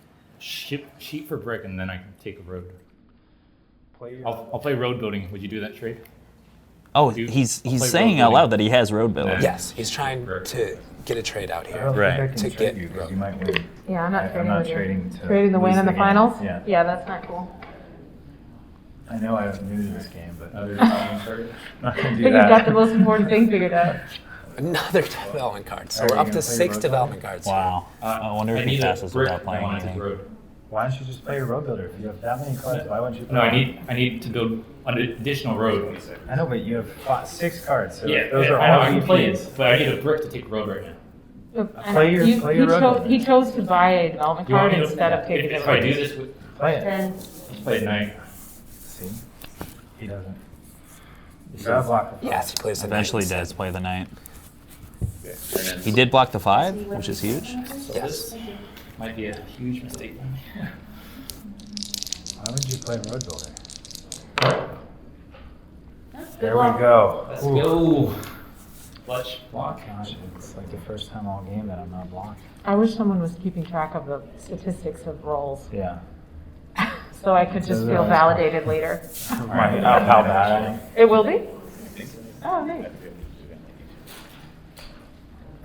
Sheep for brick, and then I can take a road. Play your I'll play road building. Would you do that trade? Oh, Dude, he's I'll play saying road out loud building. that he has road building. Yes, he's trying to get a trade out I here. don't Right. think I can To trade get you because road. you might win. Yeah, I'm not I'm trading not with you. trading to Trading the win lose in the the game. finals? Yeah. Yeah, that's not cool. I know I'm new to this game, but Another I'm card? not I gonna do think you've got the that. most important thing figured out. Another development card. So Are we're you up gonna to play 6 road development cards. Wow. I wonder if he need a passes brick without if I playing want to take anything. road. Why don't you just play your road builder? If you have that many cards, why wouldn't you play? No, I need to build an additional road. I know, but you have 6 cards, so Yeah, those are I know all I can play VPs. it, but I need a brick to take road right now. Play your- You- play he your road cho- builder. He chose to buy a development You want card me to- instead of taking the If I do road. this with, Play it. Then, let's play at night. See? He doesn't. You gotta block the Yes, he plays the knight Eventually instead. does play the knight. He did block the 5, which is huge. Yes. Might be a huge mistake. Why would you play road builder? that's good There we luck. go. Let's Ooh. go. Clutch block. Gosh, it's like the first time all game that I'm not blocked. I wish someone was keeping track of the statistics of rolls, Yeah. so I could just feel validated later. Right, how bad I am. It will be? Oh, nice.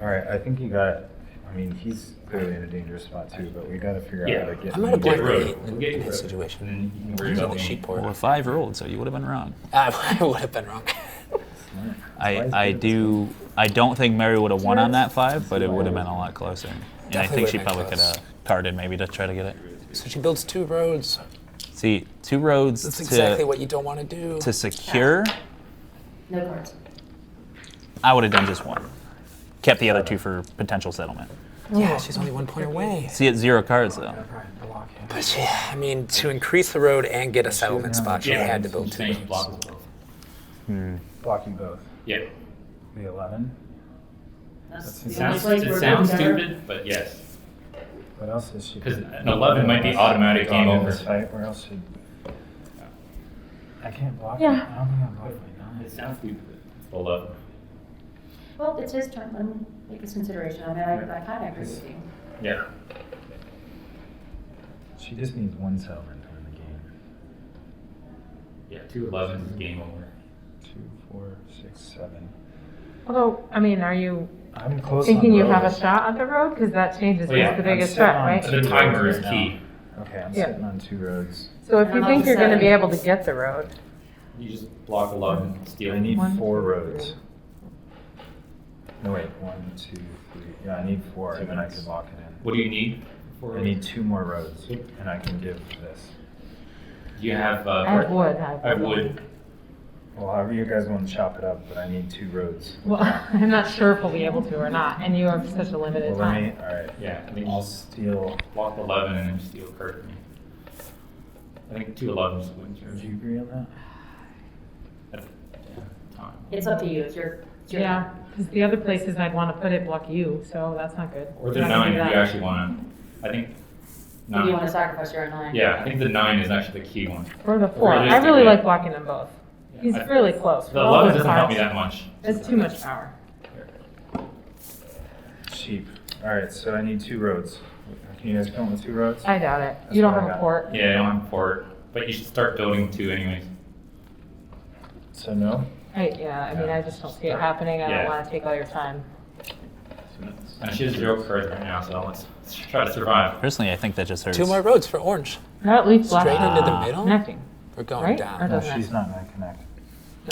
All right, I think you got. I mean, he's clearly in a dangerous spot too, but we got to figure Yeah. out how to get. I'm not a him. black road. knight We'll in, get in you his road. situation. And then you can worry He's on about the me. sheep Well, board. 5 rolled, so you would have been wrong. I would have been wrong. I don't think Mary would have won on that 5, but it would have been a lot closer. And I Definitely think she would've been probably could close. have carded maybe to try to get it. So she builds 2 roads. See, 2 roads That's to exactly what you don't want to do. to secure. No cards. I would have done just 1. Kept the other 2 for potential settlement. Yeah, she's only 1 point away. See, it's 0 cards though. But she, I mean, to increase the road and get a settlement spot, she Yeah, had to build I'm 2 saying roads. block us both. Blocking both. Yeah. The 11. That's It the only sounds, place it we're sounds going there. stupid, but yes. What else is she? Because an 11 might be automatic game in over. this fight. Where else should? I can't block. Yeah. I don't think I'm blocking my 9. It sounds stupid. It's 11. Well, it's his turn, let him make his consideration. I mean, I kind of agree with you. Yeah. She just needs 1 settlement to win the game. Yeah, 2 11s is game over. 2, 4, 6, 7. Although, I mean, are you I'm close. thinking on you have a roads. shot at the road? Because that changes Oh, yeah. what's the I'm biggest sitting threat, on right? The 2 timer roads is now. key. Okay, I'm Yeah. sitting on 2 roads. So if you I'm think on you're going to be 7. able to get the road, You just block 11, steal. I need 1, 4 2, roads. 3. No wait, 1, 2, 3. Yeah, I need 4, and then I can lock it in. What do you need? For I need 2 more roads, and I can give this. Do you have? I have wood. I have wood. Well, however you guys want to chop it up, but I need 2 roads. Well, I'm not sure if we'll be able to or not, and you have such a limited Well, let me. time. All right. Yeah, I think I'll just steal. block 11 and then steal a card from me. I think 2 11s wins. Would you agree on that? Time. It's up to you, it's your Yeah, turn. because the other places I'd want to put it block you, so that's not good. Or the We're not gonna 9 do if you that. actually want to. I think If you want 9. to sacrifice your 9. Yeah, I think the 9 is actually the key one. Or the 4. I really Realistically- like blocking them both. He's I- really close. The with all 11 those doesn't help me cards. that much. That's too much power. Cheap. All right, so I need 2 roads. Can you guys come with 2 roads? I doubt it. That's You don't what I have a got. port. Yeah, I don't have port, but you should start building 2 anyways. So no. Yeah, I mean, I just don't see it happening. I don't Yeah. want to take all your time. And she has 0 cards right now, so let's try to survive. Personally, I think that just hurts. 2 more roads for orange. That leads black. Straight into the middle? Connecting. We're going Right? Or down. No, doesn't she's it? not gonna connect.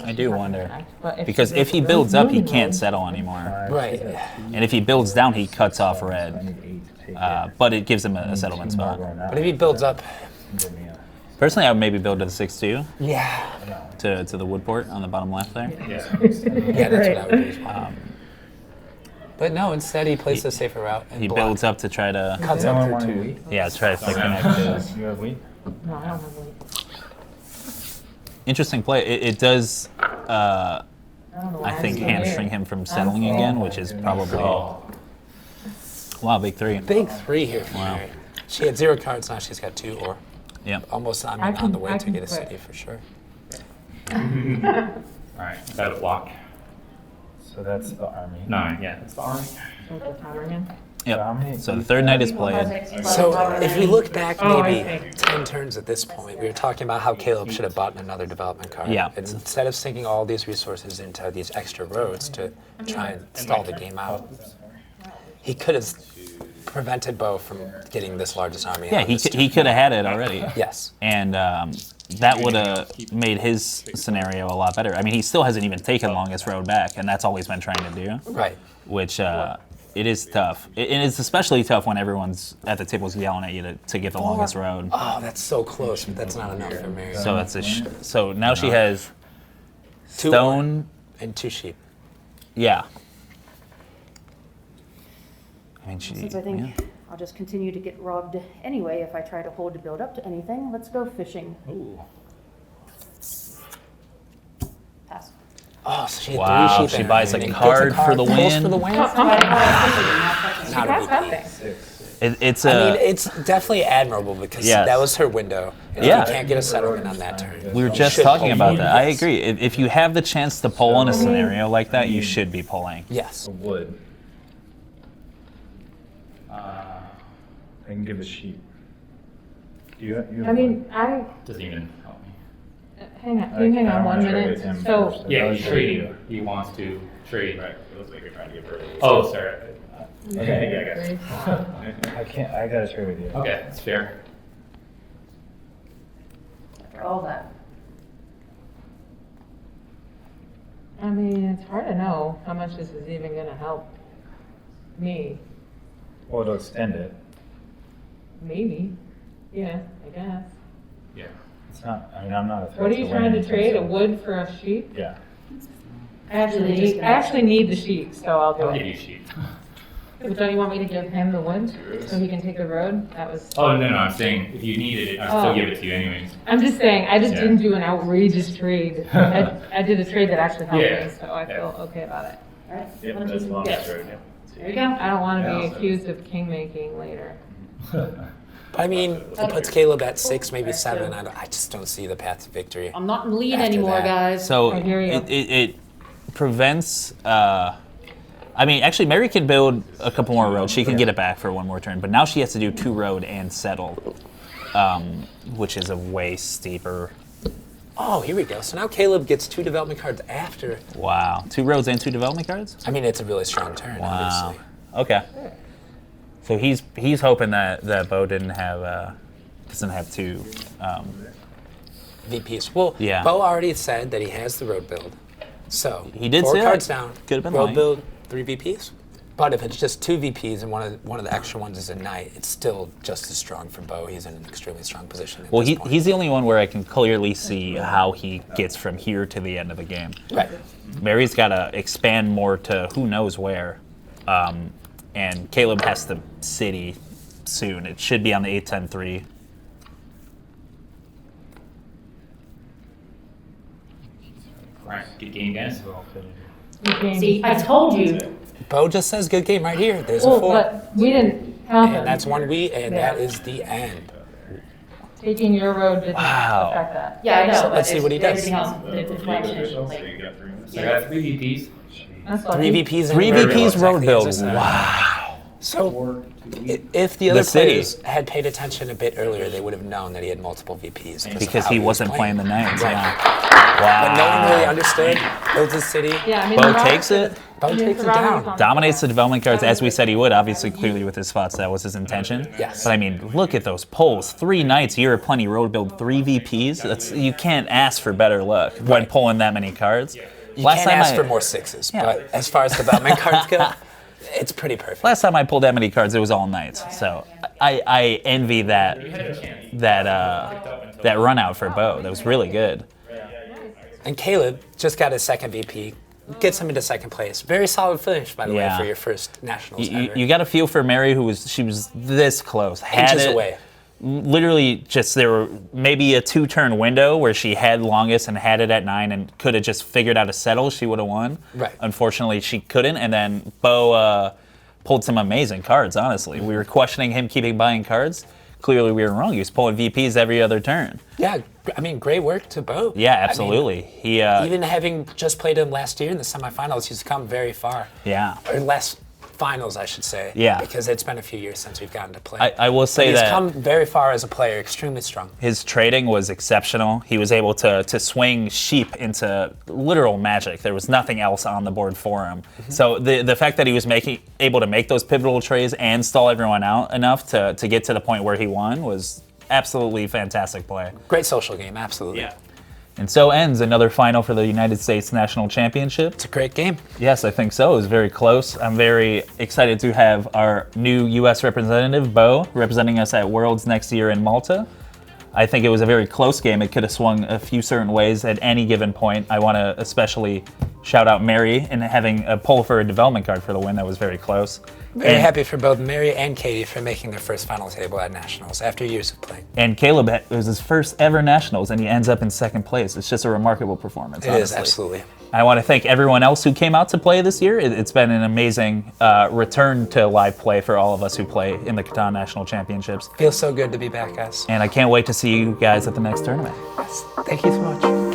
I do wonder. Connect, but Because she if he does builds up, he moving can't roads- settle anymore. 5, Right. And if he builds down, he cuts off So I red. need 8 to take But it gives him I a need settlement 2 more spot. going out. But if he builds up, Give me a- Personally, I would maybe build to the 6-2 yeah. no. to the wood port on the bottom left there. Yeah. Yeah, that's what I would do as well. But no, instead he plays the safer route. And He block. builds up to try to, Cuts Does anyone up want for to 2. wheat? yeah, try to Okay. connect his. You have wheat? No, I don't have wheat. Interesting play. It does, I don't know why I I'm think, still hamstring here. him from settling I'm again, which is probably, Oh, wow, big 3. Big 3 here for Wow. Mary. She had 0 cards, now she's got 2 or Yep. almost on, I on the can- way I to can get a quit. city for sure. alright, got a block. So that's the army. 9, yeah, that's the army. So the timer again? So how Yep. many So the wheat third do knight you is have? played. So if we look back Oh, I maybe see. 10 turns at this point, we were talking about how Caleb should have bought another development card. Yeah. And instead of sinking all these resources into these extra roads to try and stall the game out, he could have prevented Bo from getting this largest army. Yeah, out he this he could have had it already. Yes. And that would have made his scenario a lot better. I mean, he still hasn't even taken longest road back, and that's all he's been trying to do. Right. Which it is tough. And it's especially tough when everyone's at the tables yelling at you to get the longest road. Oh, that's so close, but that's not enough for Mary. So that's so now she has 2 stone. and 2 sheep. Yeah. I mean, she. Since I think yeah. I'll just continue to get robbed anyway if I try to hold to build up to anything, let's go fishing. Ooh. Pass. Oh, so she had Wow, 3 sheep. she in her buys hand a and card gets for the pulls win. for the win. Something. She Not a got weak something. 6. It's I a. mean, it's definitely admirable because Yes. that was her window. And Yeah. if you can't get a settlement on that turn. We were you just should talking pull about for that. it. I Yes. agree. If you have the chance to pull in a scenario like that, you should be pulling. Yes. A wood. Uh, I can give a sheep. You have I mean, I, doesn't even help me. hang on, can you hang on 1 minute? So, Yeah, he's trading. He wants to trade. Right, it looks like you're trying to give her. Oh, sorry. Okay, Yeah, I guess. I can't. I gotta trade with you. Okay, that's fair. After all that. I mean, it's hard to know how much this is even gonna help me. Well, it'll extend it. Maybe. Yeah, I guess. Yeah. It's not, I mean, I'm not a threat What are you to trying to winning, trade? A so- wood for a sheep? Yeah. I actually need the sheep, so I'll do I'll give it. you sheep. But don't you want me to give him the wood so he can take the road? That was. Oh, no, I'm saying if you needed it, I'd still give it to you anyways. I'm just saying, I just Yeah. didn't do an outrageous trade. I did a trade that actually helped Yeah. me, so I feel okay about it. All right. Yep, Why don't that's you- long yeah. straight, yeah. There you go. I don't want to be Yeah. accused of king making later. But I mean, it puts Caleb at 6, maybe 7. I just don't see the path to victory. I'm not in the lead After anymore, that. guys. So I hear you. it prevents. I mean, actually, Mary can build a couple more roads. She can get it back for one more turn, but now she has to do 2 road and settle, which is a way steeper. Oh, here we go. So now Caleb gets 2 development cards after. Wow, 2 roads and 2 development cards. I mean, it's a really strong turn, Wow. obviously. Okay. So he's hoping that Bo doesn't have 2. VPs. Well, Yeah. Bo already said that he has the road build. So He did 4 say cards that. down. Could have been road lying. build, 3 VPs. But if it's just 2 VPs and one of the extra ones is a knight, it's still just as strong for Bo. He's in an extremely strong position. At Well, this point. he's the only one where I can clearly see how he gets from here to the end of the game. right. Mary's got to expand more to who knows where, and Caleb has to city soon. It should be on the 8-10-3. Alright, good game, guys. See, I told you. Bo just says good game right here. There's a Oh, 4. but we didn't count And them. that's 1 we, and Yeah. that is the end. Taking your road didn't Wow. affect that. Yeah, I know. So but let's see it's what he does. Everything else, the deflection, like, So I got 3 VPs. That's 3 lucky. VPs and 3 road VPs build, road exactly build. as I said. Wow. So if the other city. players had paid attention a bit earlier, they would have known that he had multiple VPs. Because how he was wasn't playing the Knights. Right. Yeah. But no one Wow. really understood. Builds the city. Yeah, I mean, Bo the Roberts takes it. Bo I mean, takes the it Roberts down. on- Dominates the development cards as we said he would. Obviously, clearly with his spots, that was his intention. Yes. But I mean, look at those polls. 3 Knights, you're plenty road build, 3 VPs. You can't ask for better luck when pulling that many cards. You can't ask for more 6s, Yeah. but as far as development cards go, it's pretty perfect. Last time I pulled that many cards, it was all Knights. So I envy that run out for Bo. That was really good. And Caleb just got his 2nd VP, gets him into 2nd place. Very solid finish, by the way, Yeah. for your first nationals You ever. got to feel for Mary, she was this close, had Inches it, away. Literally, just there were maybe a 2-turn window where she had longest and had it at 9 and could have just figured out a settle. She would have won. Right. Unfortunately, she couldn't, and then Bo pulled some amazing cards. Honestly, we were questioning him keeping buying cards. Clearly, we were wrong. He was pulling VPs every other turn. Yeah, I mean, great work to Bo. Yeah, I mean, absolutely. He even having just played him last year in the semifinals, he's come very far. yeah. Or less finals, I should say. Yeah. Because it's been a few years since we've gotten to play. I will say But he's that come very far as a player, extremely strong. his trading was exceptional. He was able to swing sheep into literal magic. There was nothing else on the board for him. So the fact that he was able to make those pivotal trades and stall everyone out enough to get to the point where he won was absolutely fantastic play. Great social game, absolutely. And so ends another final for the United States National Championship. It's a great game. Yes, I think so. It was very close. I'm very excited to have our new U.S. representative, Bo, representing us at Worlds next year in Malta. I think it was a very close game. It could have swung a few certain ways at any given point. I want to especially shout out Mary and having a pull for a development card for the win. That was very close. Very And- happy for both Mary and Katie for making their first final table at Nationals after years of playing. And Caleb, it was his first ever Nationals, and he ends up in 2nd place. It's just a remarkable performance, It honestly. is, absolutely. I want to thank everyone else who came out to play this year. It's been an amazing return to live play for all of us who play in the CATAN National Championships. Feels so good to be back, guys. And I can't wait to see you guys at the next tournament. Thank you so much.